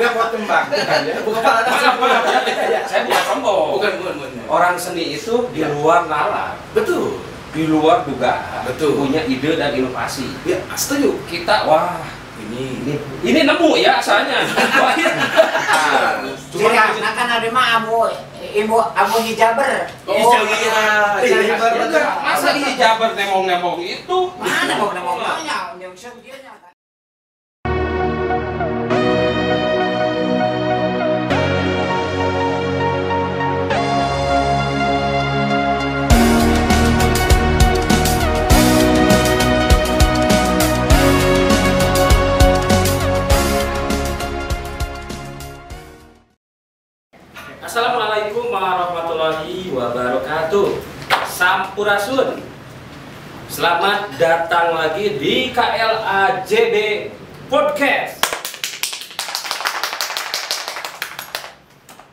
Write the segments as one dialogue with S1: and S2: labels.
S1: juga pot kembang.
S2: Bukan maaf, saya bukan sombong.
S1: Bukan.
S2: Orang seni itu di luar nalar.
S1: Betul.
S2: Di luar dugaan.
S1: Betul.
S2: Punya ide dan inovasi.
S1: Ya, setuju.
S2: Kita wah ini nemu ya asalnya.
S3: Cuma kan ada mah abu hijaber.
S1: Iya.
S2: Masa di Jabar nemong-nemong itu?
S3: Mana mau nemongnya? Yang sebenarnya.
S2: Assalamualaikum warahmatullahi wabarakatuh. Sampurasun. Selamat datang lagi di KLAJB Podcast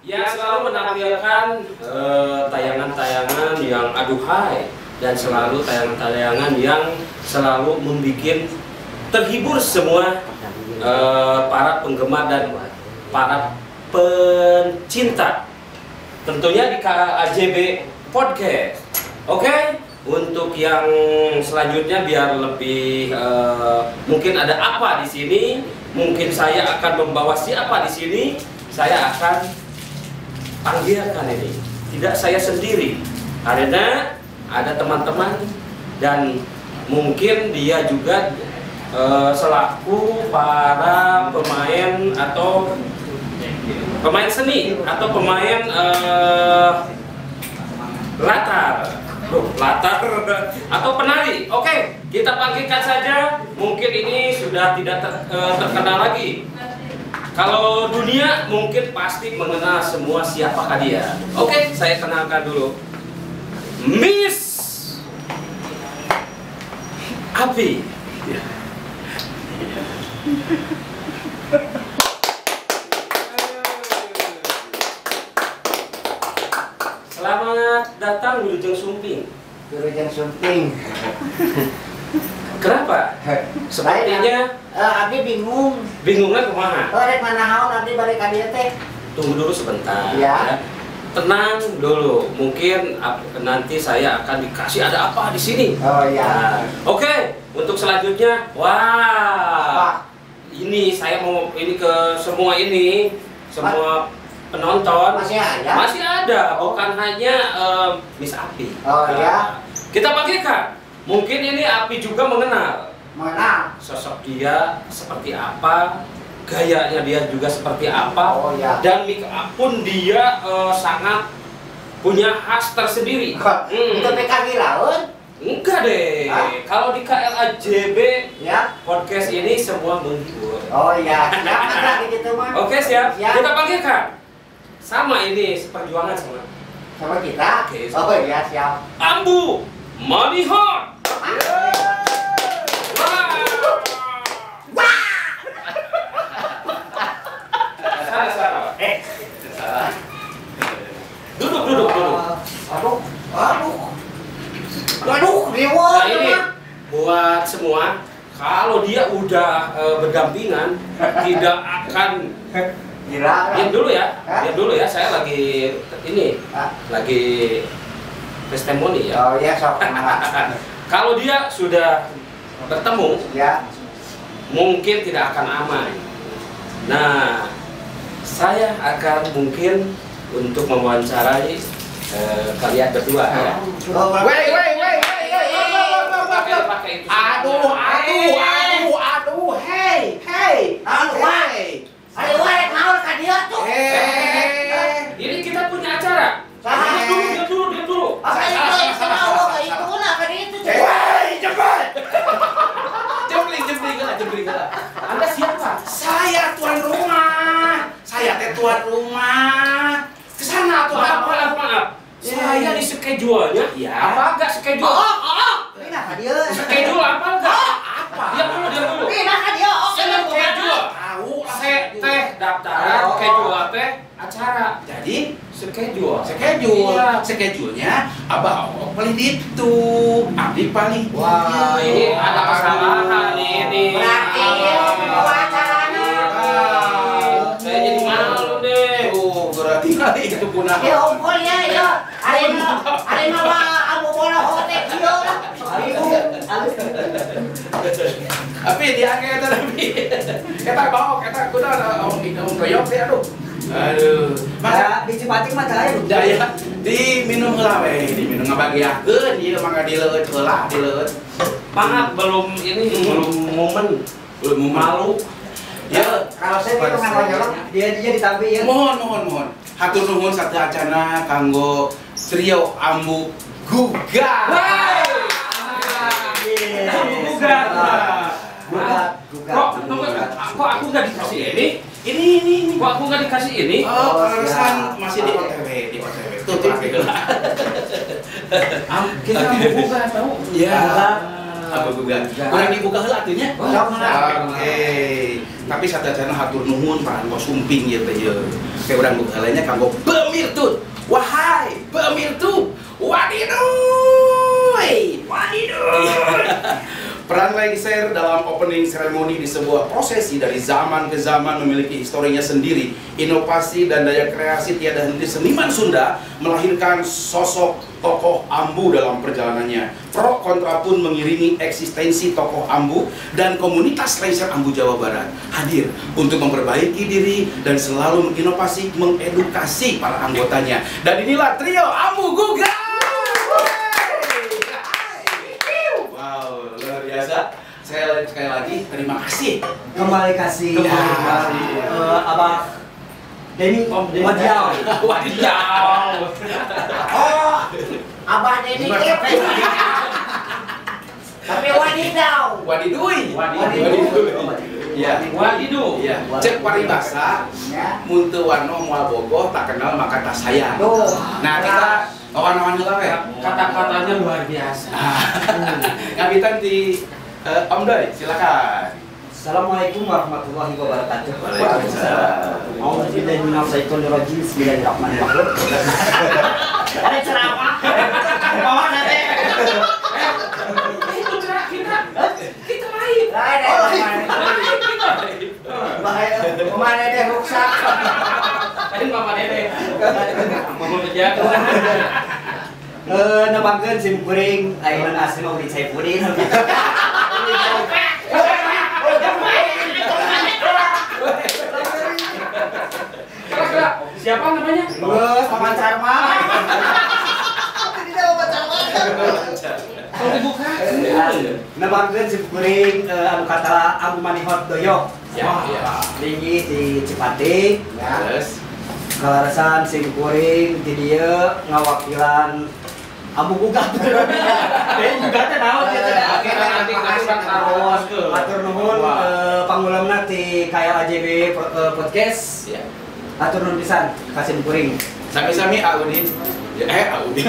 S2: yang selalu menampilkan tayangan-tayangan yang aduhai dan selalu tayangan-tayangan yang selalu membuat terhibur semua para penggemar dan para pencinta tentunya di KLAJB Podcast. Oke, untuk yang selanjutnya biar lebih mungkin ada apa di sini, mungkin saya akan membawa siapa di sini, saya akan panggilkan ini. Tidak saya sendiri, karena ada teman-teman dan mungkin dia juga selaku para pemain atau pemain seni atau pemain latar atau penari. Oke, kita panggilkan saja. Mungkin ini sudah tidak terkenal lagi. Kalau dunia mungkin pasti mengenal semua siapakah dia. Oke, saya kenalkan dulu. Miss Api. Selamat datang Wilujeng Sumping.
S3: Wilujeng Sumping.
S2: Kenapa? Sepertinya
S3: Abi bingung.
S2: Bingungnya kemana?
S3: Rek mana haun Abi balik ka dieu teh.
S2: Tunggu dulu sebentar.
S3: Ya.
S2: Tenang dulu. Mungkin nanti saya akan dikasih ada apa di sini.
S3: Oh ya.
S2: Nah, Oke. Untuk selanjutnya, wah. Ini saya mau ini ke semua semua penonton masih ada, bukan hanya Miss Api.
S3: Oh ya.
S2: Kita panggilkan. Mungkin ini Api juga mengenal sosok dia seperti apa, gayanya dia juga seperti apa.
S3: Oh ya.
S2: Dan make up pun dia sangat punya khas tersendiri.
S3: Itu PKG laut?
S2: Enggak deh. Kalau di KLAJB
S3: ya
S2: Podcast ini semua menghibur.
S3: Oh ya. Siap gitu mah.
S2: Oke, siap. Kita panggilkan. Sama ini seperjuangan sama
S3: kita.
S2: Oke,
S3: oh ya, siap.
S2: Ambu Manihot. Duduk.
S3: Waduh, rewel.
S2: Nah ini buat semua, kalau dia udah berdampingan tidak akan
S3: gila.
S2: Diam dulu ya, saya lagi lagi testimoni ya.
S3: Oh iya, sok.
S2: Kalau dia sudah bertemu,
S3: ya,
S2: mungkin tidak akan aman. Nah, saya akan mungkin untuk mewawancarai kalian berdua ya.
S3: Wait.
S2: Pakai itu.
S3: Aduh, hey. Ayo, naon ka dia tuh?
S2: Ini kita punya acara. Diam dulu.
S1: Jempling.
S2: Anda siapa?
S1: Saya tuan rumah. Tuan rumah. Kesana tuh.
S2: Maaf. Saya di schedule-nya.
S1: Ya.
S2: Apa enggak schedule?
S3: Kenapa dia?
S2: Schedule apa enggak?
S1: Apa?
S2: Diam dulu.
S3: Kenapa dia?
S2: Saya schedule.
S1: Tahu lah.
S2: Teh daftaran, schedule teh acara.
S1: Jadi
S2: Schedule.
S1: Schedule. Schedule-nya Abah Allah paling itu. Abdi paling.
S2: Wah, ini ada kesalahan ini.
S3: Berarti wawancaranya.
S2: Saya
S1: itu kunaon.
S3: Ya ongkolnya ya. Ari mah abu bola hotek ieu lah.
S1: Tapi diangge eta tapi. Eta baok eta kunaon om koyok teh aduh. Aduh, masa
S4: di Cipatik mah cahaya
S1: daya diminum heula we, diminum ngabagiakeun ieu mangga dileueut heula, dileueut.
S2: Maaf belum momen.
S1: Belum malu. Ya,
S3: Kalau saya itu ngawanyolok
S4: dia ditampi ya.
S1: mohon. Hatur nuhun sateacana kanggo trio Ambu Gugat.
S2: Gugat.
S4: Gugat.
S2: Kok aku nggak dikasih ini?
S1: Ini.
S2: Kok aku nggak dikasih ini?
S1: Oh, alasan masih di OTW. Tuh lagi heula.
S2: Kita Ambu Gugat tahu?
S1: Ya. Ambu Gugat. Kurang dibuka heula atunya. Oke. Tapi sateacana hatur nuhun paran sumping ieu teh ieu. Kayak urang buka heulanya kanggo pemirtut. Wahai pemirtut. Wadiduy. Peran lengser dalam opening ceremony di sebuah prosesi dari zaman ke zaman memiliki historinya sendiri. Inovasi dan daya kreasi tiada henti seniman Sunda melahirkan sosok tokoh Ambu dalam perjalanannya. Pro kontra pun mengiringi eksistensi tokoh Ambu dan komunitas lengser Ambu Jawa Barat hadir untuk memperbaiki diri dan selalu menginovasi, mengedukasi para anggotanya. Dan inilah trio Ambu Gugat. Luar biasa. Sekali lagi terima kasih.
S4: Kembali kasih. Abah Denny
S2: Wadidaw.
S3: Oh, Abah Denny tapi wadidaw.
S1: Wadiduy. Ya.
S2: Wadidu.
S1: Ya. Cek paribasa.
S3: Ya.
S1: Mun teu wano moal bogoh tak kenal maka tak sayang.
S3: Tuh.
S1: Nah, kita lawan-lawan heula we.
S2: Kata-katanya luar biasa.
S1: Ngabitan di Om Doy, silakan.
S4: Assalamualaikum warahmatullahi wabarakatuh.
S1: Waalaikumsalam.
S4: Auzubillahi minasyaitonirrajim. Bismillahirrahmanirrahim.
S3: Ada ceramah. Bawaan nanti.
S2: Kita lain.
S3: Kemana deh rusak?
S2: Tadi Mama Dede. Mama Beja.
S4: Nabangkeun sim kuring ayeuna asli mah udah saya pudin.
S2: Siapa namanya?
S3: Paman Sarma.
S2: Kalau dibuka.
S4: Nabangkeun sim kuring anu kata Ambu Manihot Doyok.
S1: Ya.
S4: Tinggi di Cipatik.
S1: Terus
S4: Kalarasan sim kuring di dieu ngawakilan Ambu Gugat. Juga teh naon ieu teh.
S2: Oke, nanti taruh ke.
S4: Atur nuhun pangulemna ti KLAJB podcast.
S1: ya.
S4: Atur nuhun pisan ka sim kuring.
S1: Sami-sami Audin. Ya, Audin.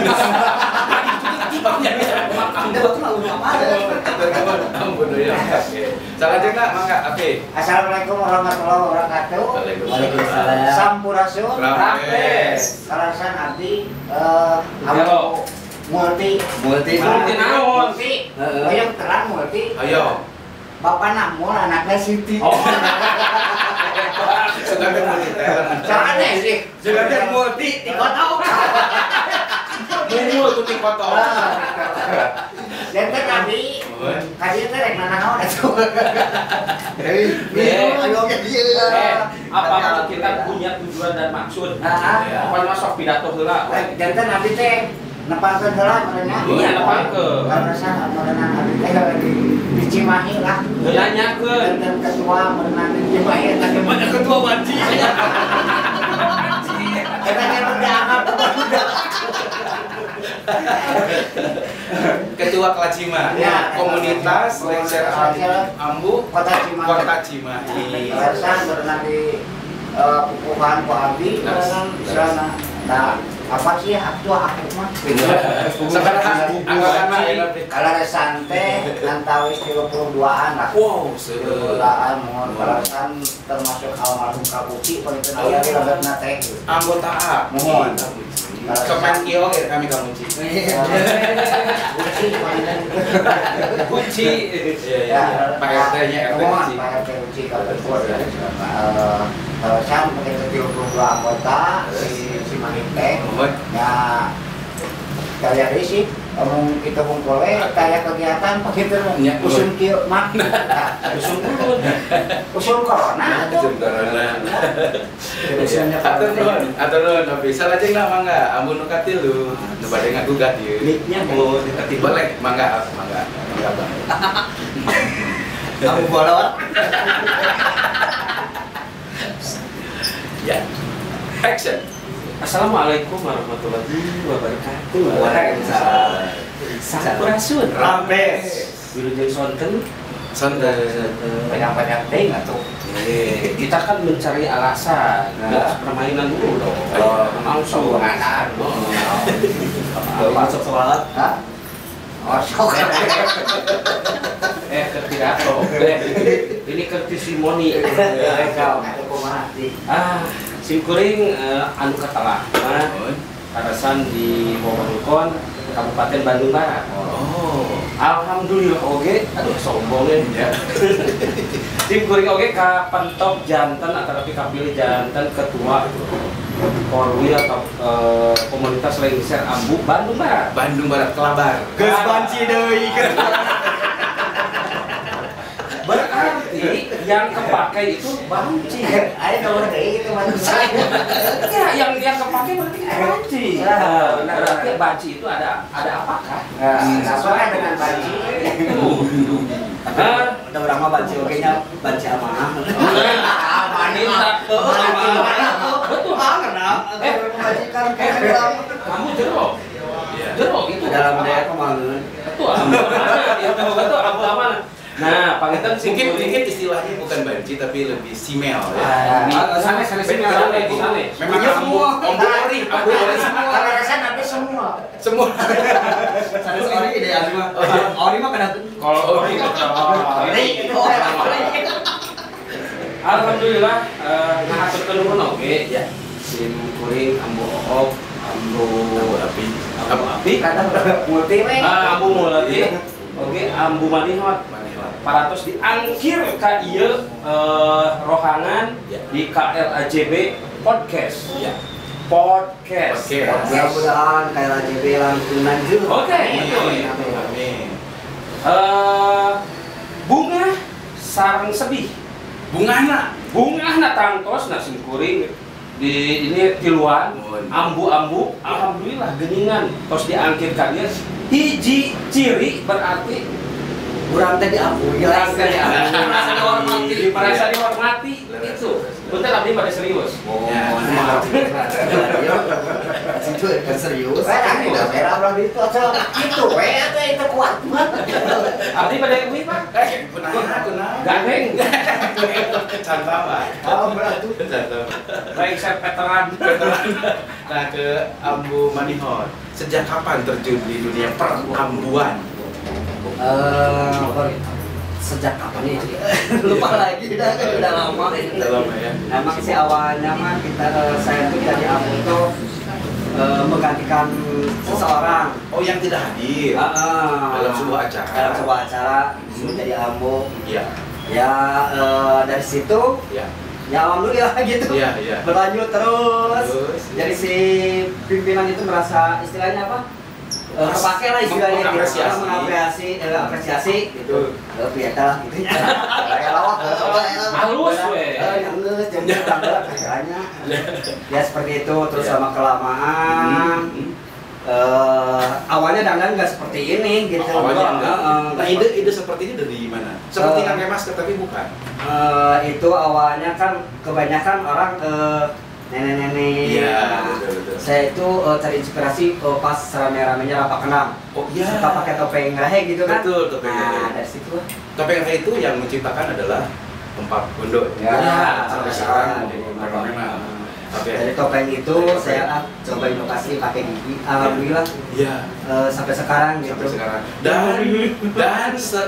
S4: Anda betul lagu apa?
S1: Ampun ya. Oke. Salajengna mangga Ape.
S3: Assalamualaikum warahmatullahi wabarakatuh.
S4: Waalaikumsalam.
S3: Sampurasun.
S1: Rampes.
S3: Kalasan abdi
S2: Halo.
S3: multi
S2: naon?
S3: yang terang multi.
S1: Ayo.
S3: Bapak namun anaknya Siti.
S2: Oh.
S1: Sudah bermuliter.
S3: Caranya sih.
S1: Sudah bermulti.
S3: Dikotong.
S1: Mungul tuh tikotong.
S3: Dan teh kami kasih teh rek nanaon atuh.
S2: Apakah kita punya tujuan dan maksud? Pokoknya sok pidato heula.
S3: Dan teh abdi teh nepangkeun heula merenya.
S2: Iya, nepangkeun.
S3: Karena saha merenya abdi teh di Cimahi lah.
S2: Helanyakeun.
S3: Dan ketua merenya di Cimahi eta gimana ketua banci. Eta nya udah anggap budak.
S1: Ketua Kelacima,
S3: Ya,
S1: komunitas lengser Ambu
S3: Kota Cimahi.
S1: Kota Cimahi.
S3: Alasan berenang di pupuhan ku abdi sana. Nah, apa sih hak tua hak mah?
S1: Sekarang anggotana
S3: Kalau resan teh antawis 32-an lah.
S1: wow, seru.
S3: 32-an mohon alasan termasuk almarhum Kabuci paling kenal ya rambutna teh.
S1: Anggota A.
S3: Mohon.
S1: Kemen kio ya kami kamu Ci.
S3: Kabuci paling
S2: Kunci.
S1: Iya. Pak RT-nya RT
S3: mohon
S1: Ci.
S3: Pak RT Uci kalau alasan pakai 32 anggota si teh. Ya kayak deui sih omong kita kumpul kayak kegiatan begitu usun kieu mah. Usun corona.
S1: Atur nuhun tapi salajengna mangga amun nu katilu nu bade ngagugat ieu.
S4: Mic-nya mau deketin.
S1: Boleh, mangga. Bang.
S4: Kamu bolot.
S1: Ya. Action.
S2: Assalamualaikum warahmatullahi wabarakatuh.
S4: Waalaikumsalam.
S2: Sampurasun.
S4: Rampes.
S2: Wilujeng sonten.
S3: Banyak-banyak ting atuh.
S2: Kita kan mencari alasan. Permainan dulu dong. Langsung.
S4: Masuk sholat.
S3: Hah? Oh, sok.
S2: Pidato. Ini testimoni. Simkuring anu katalah. Karasan di Wewengkon Kabupaten Bandung Barat.
S1: Oh.
S2: Alhamdulillah oge, aduh sombongnya ya. Simkuring oge ka pentok janten atau kapilih janten ketua Korwi atau komunitas lengser Ambu Bandung Barat.
S1: Bandung Barat Kelabar.
S4: Geus banci deui.
S2: Berarti yang kepakai itu banci.
S3: Ayo kalau kayak gitu manusia.
S2: Ya, yang kepakai berarti banci. Berarti banci itu ada apakah?
S3: Sesuai dengan banci.
S4: Udah berapa banci oke-nya banci amanah.
S2: Betul. Kamu jeruk. Jeruk itu
S4: Dalam daya kemangan.
S2: betul. Betul abu amanah. Nah, pangitan
S1: Mungkin istilahnya bukan banci tapi lebih simel ya.
S2: Sana.
S1: Memang Ambu Ori semua.
S3: Kalau rasa nanti semua.
S1: Semua.
S4: Sana sorry ide Ori mah. Ori mah kena
S2: Kalau Alhamdulillah ngaturkeun nuhun oge ya. Sim kuring Ambu Oop, Ambu Api.
S3: Kadang multi we.
S2: Ambu Mulati. Oke, Ambu Manihot. Paratos diangkir ka ieu rohangan di KLAJB podcast.
S1: Ya.
S2: Podcast.
S4: mudah-mudahan kayak LJB langsung lanjut.
S2: Oke.
S1: Amin.
S2: Bunga sareng sedih. Bungahna tangtos nah simkuring di ini tiluan ambu-ambu alhamdulillah geningan tos diangkir ka dieu hiji ciri berarti
S4: Kurang tadi aku
S2: merasa dihormati itu. Bentar abdi pada serius.
S4: Serius.
S3: Merah itu aja itu we atau itu kuat banget.
S2: Abdi pada kuwi Pak.
S1: Kenapa?
S2: Gandeng.
S1: Cantawa.
S3: Oh, berarti
S2: Baik saya veteran.
S1: Nah, ke Ambu Manihot. Sejak kapan terjun di dunia perambuan?
S4: Sejak kapan nih? Lupa lagi, udah lama ini.
S1: Udah lama ya.
S4: Emang sih awalnya mah saya tuh jadi ambu tuh menggantikan seseorang.
S1: Oh, yang tidak hadir dalam sebuah acara.
S4: Dalam sebuah acara menjadi ambu.
S1: Iya.
S4: Ya dari situ.
S1: Iya.
S4: Ya alhamdulillah gitu.
S1: Iya, iya.
S4: Berlanjut terus. Jadi
S1: Iya.
S4: si pimpinan itu merasa istilahnya apa? Kepake lah istilahnya mengapresiasi gitu. Biasa gitu ya. Kayak lawak
S2: Halus we.
S4: Halus jadi kayaknya. Ya seperti itu terus sama kelamaan. Awalnya dandan nggak seperti ini gitu.
S1: Awalnya enggak. Nah, ide seperti ini dari mana? Seperti pakai masker tapi bukan.
S4: Itu awalnya kan kebanyakan orang nenek-nenek.
S1: Iya, betul.
S4: Saya itu cari inspirasi pas rame-ramenya Rapak Kenam.
S1: Oh iya.
S4: Suka pakai topeng rahe gitu kan?
S1: Betul, topeng rahe.
S4: Nah, dari situ lah.
S1: Topeng rahe itu yang menciptakan adalah Tempat Gondo.
S4: Ya,
S1: sampai sekarang jadi fenomenal.
S4: Dari topeng itu saya coba inovasi pakai gigi. Alhamdulillah.
S1: Iya.
S4: Sampai sekarang gitu.
S1: Sampai sekarang.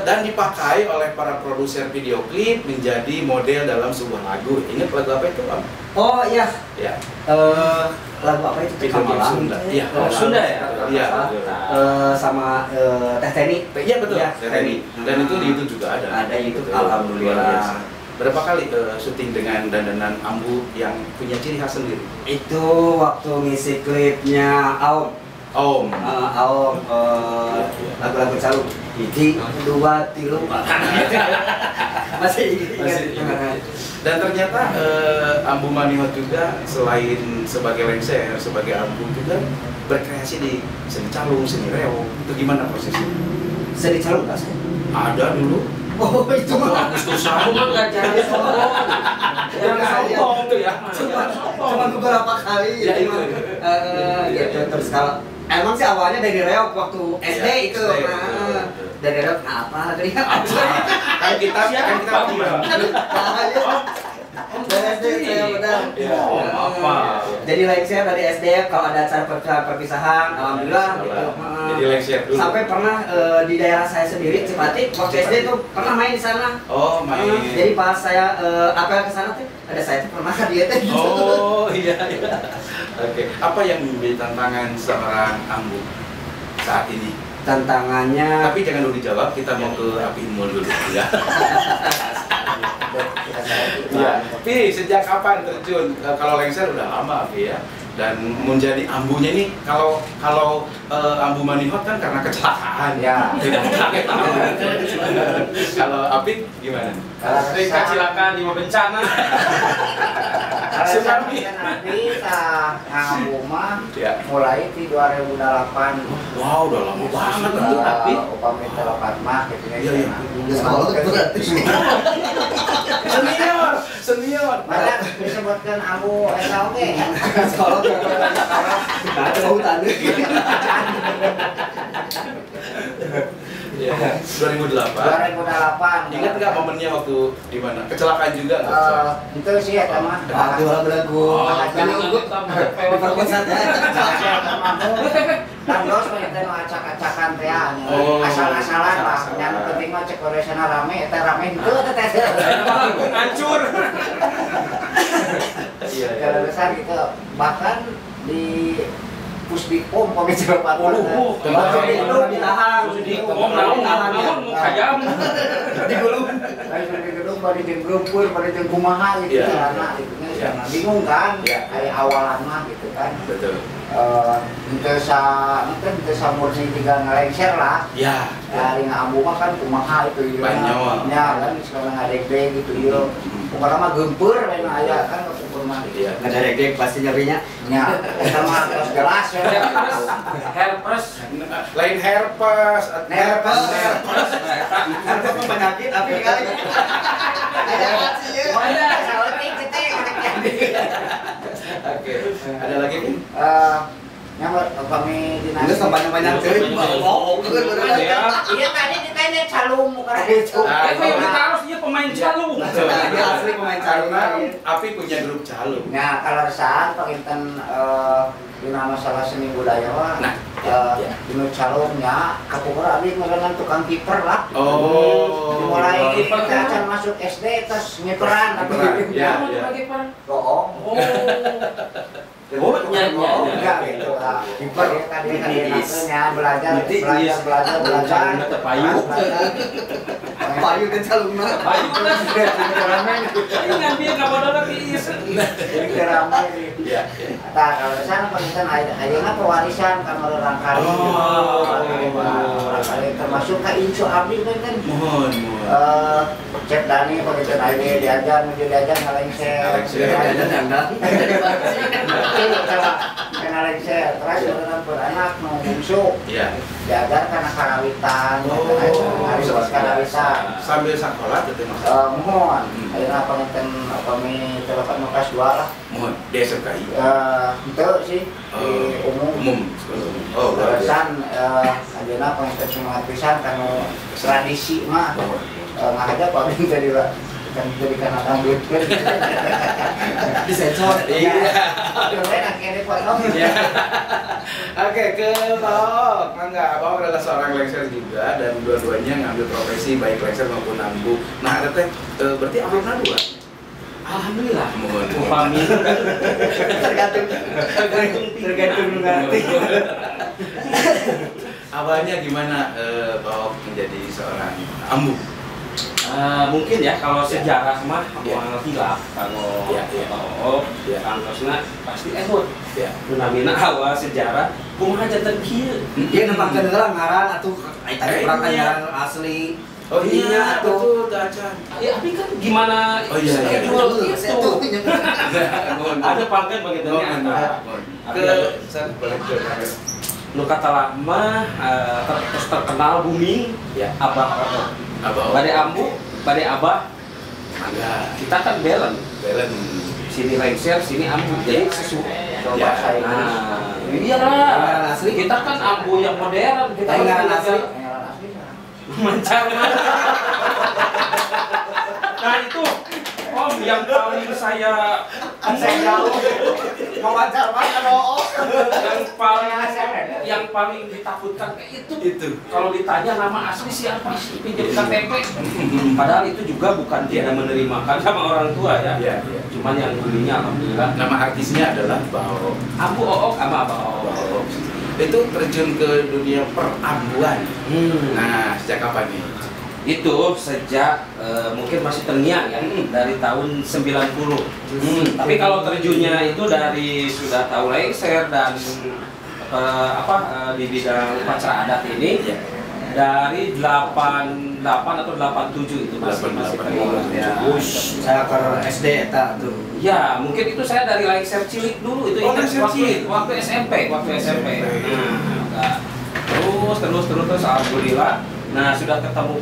S1: Dan dipakai oleh para produser video klip menjadi model dalam sebuah lagu. Ingat lagu apa itu, Bang?
S4: Oh iya.
S1: Ya.
S4: Lagu apa itu?
S1: Film Sunda. Iya.
S2: Sunda ya?
S1: Iya.
S4: Sama Teh Teni.
S1: Iya betul.
S4: Ya,
S1: Teh Teni. Dan itu di YouTube juga ada.
S4: Ada YouTube.
S1: Betul.
S4: Alhamdulillah.
S1: berapa kali syuting dengan dandanan Ambu yang punya ciri khas sendiri?
S4: Itu waktu ngisi klipnya Aom.
S1: Om.
S4: Aom lagu-lagu Calo. Hiji, dua, tilu. Masih ingat.
S1: Dan ternyata Ambu Manihot juga selain sebagai lengser, sebagai Ambu juga berkreasi di seni calung, seni reog. Itu gimana prosesnya?
S4: Seni Calo nggak sih?
S1: Ada dulu.
S4: Oh itu mah.
S2: Agustus Sambo kan gak jadi sombong. Jangan sombong tuh ya.
S4: Cuma beberapa kali.
S1: Ya, itu.
S4: Gitu terus kalau emang sih awalnya dari reog waktu SD
S1: Ya,
S4: itu.
S1: SD,
S4: Nah,
S1: betul.
S4: dari reog apa tadi?
S1: Kan kita
S4: Dari SD saya benar.
S2: Oh, apa?
S4: Jadi lengser dari SD kalau ada acara perpisahan, alhamdulillah gitu.
S1: Jadi lengser dulu.
S4: Sampai pernah di daerah saya sendiri Cipati waktu SD tuh pernah main di sana.
S1: Oh, main.
S4: Jadi pas saya apel ke sana tuh ada saya tuh pernah dia tuh gitu.
S1: Oh, iya. Oke. Apa yang menjadi tantangan seorang Ambu saat ini?
S4: Tantangannya
S1: Tapi jangan dulu dijawab, kita mau ke Api Imul dulu ya. Ya. Pi, sejak kapan terjun? Kalau lengser udah lama, Pi ya. Dan menjadi ambunya ini kalau Ambu Manihot kan karena kecelakaan
S3: Ya.
S1: Tidak kaget. Kalau Api gimana?
S2: Kecelakaan di bencana.
S1: Tsunami.
S3: Nanti Ambu mah
S1: Ya.
S3: mulai di 2008.
S1: Wow, udah lama banget tuh Api.
S3: Upami telepon mah gitu ya.
S1: Iya, iya.
S4: sekolah berarti.
S1: Senior.
S3: Masa disebutkan Ambu eta oge.
S4: Sekolah ada hutan.
S1: Ya. 2008.
S3: 2008.
S1: Ingat nggak momennya waktu di mana? Kecelakaan juga nggak?
S3: Itu sih ya mah.
S4: Aduh lagu. Ini unggul. Perkosa
S3: Terus pengen acak-acakan teh
S1: Oh.
S3: asal-asalan lah.
S1: Asal-asalan.
S3: Yang penting mah cek koresana rame, eta rame itu teh.
S2: Hancur.
S1: Iya.
S3: Kalau besar gitu. Bahkan di Pusdipom Komisi 40.
S4: ditahan.
S2: Mau kajam.
S4: Digulung.
S3: Di gedung bari jeung grumpur, bari jeung kumaha gitu
S1: Iya.
S3: karena itu
S1: Iya.
S3: bingung kan.
S1: Iya.
S3: Kayak awalan mah gitu kan.
S1: Betul.
S3: Itu murni tiga ngelengser lah.
S1: Ya.
S3: Dari Ambu mah kan kumaha itu ya.
S1: Banyak.
S3: Ya kan sekarang ngadeg-deg gitu ya. Pokoknya mah gempur lain aya kan gempur mah.
S1: Iya.
S4: Ada deg pasti nyarinya.
S3: Ya, kita mah terus jelas ya.
S2: Herpes.
S1: Lain herpes.
S3: Herpes.
S4: Ada penyakit tapi kali.
S3: Pokoknya saeutik kita
S1: Oke. Ada lagi nih?
S3: nyamar kami dinas.
S4: Itu banyak-banyak ceuing.
S3: Iya tadi ditanya calung bukan itu.
S2: Yang harus dia pemain calung.
S4: Dia asli pemain
S1: Karena
S4: calung.
S1: Api punya grup calung.
S3: Nah, kalau saat pakinten dina masalah seni budaya mah
S1: Nah,
S3: dinu calungnya kapukura abdi ngarangan tukang kiper lah.
S1: Oh.
S3: Mulai kita akan masuk SD terus ngiperan
S1: Kiperan, ya.
S3: bohong.
S2: Oh, nyanyi.
S3: Enggak gitu lah. Kiper ya tadi nasenya belajar.
S4: Payu ke calung mah.
S2: Payu kan. Ini ngambil kabar lagi.
S1: Ya.
S3: Nah, kalau sana pengitan ayeuna pewarisan kamar orang kali. Termasuk ka Incu Abdi kan.
S1: Mohon.
S3: Cep Dani pengitan ayeuna diajar ngalengser. Kena lengser, terus orang beranak mau bungsu.
S1: Iya.
S3: Diajar karena karawitan, harus karawitan.
S1: Sambil sekolah itu Mas.
S3: Mohon, ayeuna pengitan kami telepon kelas 2 lah.
S1: Mohon di SMKI.
S3: Itu sih di umum.
S1: Oh,
S3: Terusan ayeuna pengitan semangat pisan kanu tradisi mah. Ngahaja paling tadi lah. Kan jadi karena rambut kan.
S4: Disensor.
S1: Iya.
S3: Keren akhirnya potong.
S1: Oke, ke Bawok. Mangga, Bawok adalah seorang lengser juga dan dua-duanya ngambil profesi baik lengser maupun ambu. Nah, ada teh berarti alumni dua.
S2: Alhamdulillah.
S1: Mohon.
S2: Upami.
S4: Tergantung ngerti.
S1: Awalnya gimana Bawok menjadi seorang ambu?
S2: Mungkin ya kalau
S1: Ya.
S2: sejarah mah
S1: Ya.
S2: moal hilaf kalau
S1: Ya, ya.
S2: ya kantosna pasti ehut.
S1: Ya.
S2: Namina awal sejarah kumaha janten kieu.
S4: Dia nempatkan heula ngaran atuh tadi kurang ngaran asli.
S1: Oh iya,
S4: atuh.
S1: betul, Dacan.
S2: Ya tapi kan gimana
S1: Oh, iya, iya.
S2: schedule itu. Ada pangkat bagi
S1: Oh,
S2: tanya
S1: ke sana balik ke kamera.
S2: nu kata lama terus terkenal booming
S1: Ya.
S2: Abah Ook.
S1: Abah.
S2: Bade ambu, bade abah.
S1: Mangga.
S2: Kita kan belen.
S1: Belen.
S2: Sini lengser, sini ambu. Jadi sesuatu.
S3: Coba saya
S2: Nah, iyalah.
S4: Ngaran asli.
S2: Kita kan ambu yang modern. Kita
S4: Tapi ngaran
S2: harus
S4: asli.
S3: Ngaran asli.
S2: Mencar. Nah itu Om yang paling saya
S3: jauh. Mau wajar banget kalau
S2: yang paling ditakutkan kayak itu.
S1: Itu.
S2: Kalau ditanya nama asli siapa sih pinjam KTP, padahal itu juga bukan tidak menerimakan sama orang tua ya.
S1: Iya, iya.
S2: Cuman yang dulunya alhamdulillah.
S1: Nama artisnya adalah Bao.
S2: Abu Ook sama Abah Ook.
S1: Bao. Itu terjun ke dunia perambuan. Nah, sejak kapan nih?
S2: Itu sejak mungkin masih terngiang ya, dari tahun 90. Tapi kalau terjunnya itu dari sudah tahu lengser dan di bidang upacara adat ini
S1: Ya.
S2: dari 88 atau 87 itu masih terhitung ya.
S4: Saya ke SD eta tuh.
S2: Ya, mungkin itu saya dari lengser cilik dulu itu
S1: Oh,
S2: ingat
S1: lengser cilik.
S2: waktu SMP. Nah, terus alhamdulillah. Nah, sudah ketemu,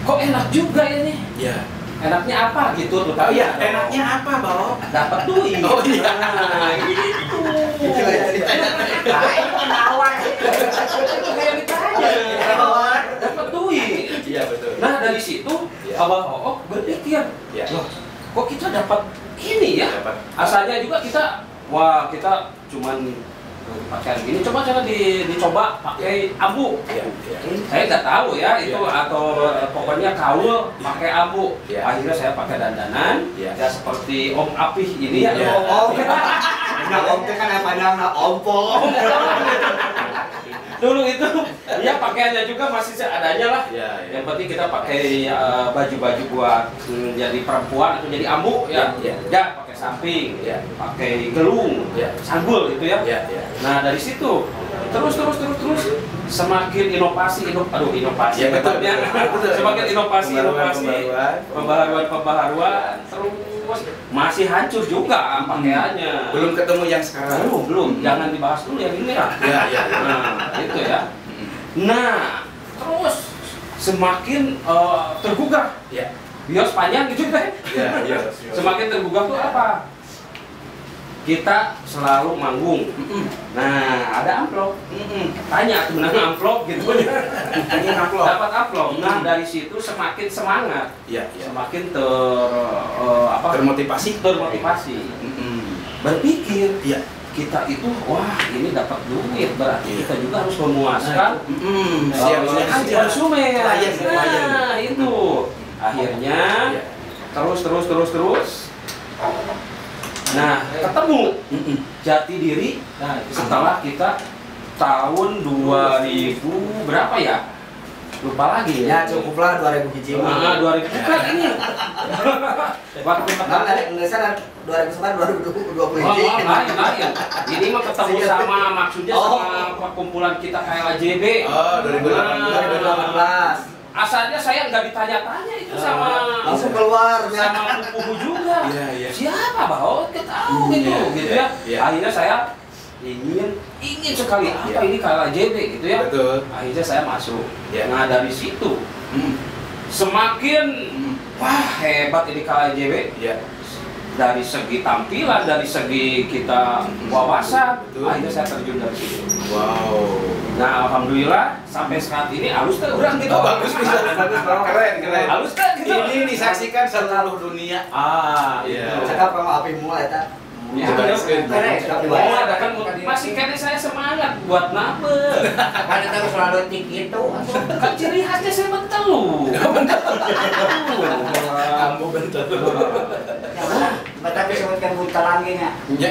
S2: kok enak juga ini.
S1: Ya.
S2: Enaknya apa gitu?
S1: Oh iya, enaknya apa, Bao?
S2: Dapat duit.
S1: Oh iya.
S2: Nah, gitu.
S3: Lain penawar.
S2: Itu kayak ditanya. Dapat duit.
S1: Iya, betul.
S2: Nah, dari situ
S1: Ya.
S2: Abah Ook berpikir,
S1: Ya.
S2: loh, kok kita dapat ini ya?
S1: Dapat.
S2: Asalnya juga kita cuman pakaian gini, coba jangan dicoba pakai abu.
S1: Iya, iya.
S2: Saya nggak tahu ya itu
S1: Ya.
S2: atau pokoknya kaul pakai abu.
S1: Ya.
S2: Akhirnya saya pakai dandanan
S1: Ya.
S2: ya seperti Om Apih ini ya.
S1: Ya.
S2: Om.
S4: Nah, om teh kan apa namanya ompong.
S2: Dulu itu ya pakaiannya juga masih seadanya lah.
S1: Ya, ya.
S2: Yang penting kita pakai baju-baju buat jadi perempuan atau jadi ambu ya.
S1: Ya.
S2: Ya, pakai samping,
S1: Ya.
S2: pakai gelung,
S1: Ya.
S2: sanggul itu ya.
S1: Ya, ya.
S2: Nah, dari situ terus semakin inovasi.
S1: Ya, betul,
S2: tepatnya.
S1: betul.
S2: Semakin inovasi
S1: Pembaruan.
S2: pembaharuan terus masih hancur juga pakaiannya.
S1: Belum ketemu yang sekarang.
S2: Belum. Jangan dibahas dulu yang ini lah.
S1: Ya, ya, ya.
S2: Nah, itu ya. Nah, terus semakin tergugah.
S1: Ya.
S2: Bios panjang gitu kan.
S1: Ya, ya.
S2: Semakin tergugah tuh apa? Kita selalu manggung. Nah, ada amplop. Tanya sebenarnya amplop gitu.
S1: Ini amplop.
S2: Dapat amplop. Nah, dari situ semakin semangat,
S1: Ya, ya.
S2: semakin
S1: Termotivasi.
S2: termotivasi. Berpikir
S1: Iya.
S2: kita itu wah ini dapat duit berarti
S1: Iya.
S2: kita juga harus memuaskan
S1: Siap aja.
S2: konsumen.
S1: Klien.
S2: Nah, itu akhirnya
S1: Iya.
S2: terus. Nah, ketemu jati diri setelah kita tahun 2000 berapa ya? Lupa lagi
S4: Ya cukuplah 2000 hiji mah.
S2: Nah, 2000 bukan ini. Waktu
S4: Nah,
S2: ketemu
S4: dari Indonesia 2009 2020 hiji.
S2: lain. Ini mah ketemu sama maksudnya sama perkumpulan kita KLJB.
S1: Oh,
S4: 2018.
S2: Asalnya saya nggak ditanya-tanya itu sama
S4: Langsung keluar ya.
S2: sama kuku juga.
S1: Iya, iya.
S2: Siapa bahwa kita tahu gitu,
S1: Iya,
S2: gitu
S1: iya,
S2: ya.
S1: iya.
S2: Akhirnya saya ingin sekali apa
S1: Iya.
S2: ini KLJB gitu ya.
S1: Betul.
S2: Akhirnya saya masuk.
S1: Iya.
S2: Nah dari situ
S1: Hmm.
S2: semakin wah hebat ini KLJB.
S1: Ya.
S2: Dari segi tampilan, dari segi kita wawasan,
S1: Betul.
S2: akhirnya saya terjun dari situ.
S1: Wow.
S2: Nah, alhamdulillah sampai saat ini halus tuh orang gitu.
S1: Oh, bagus bisa. Keren.
S2: Halus tuh gitu.
S1: Ini disaksikan seluruh dunia. Iya.
S4: Cakap sama apimu eta.
S2: Ya,
S1: Coba
S2: bener.
S1: disebut.
S2: Oh, ada kan masih kayaknya saya semangat buat nabel.
S3: Kan itu selalu tik itu.
S2: Kan ciri khasnya saya betelu.
S1: Ambu bentar.
S3: Tapi sebutkan buntalan gini.
S1: Ya.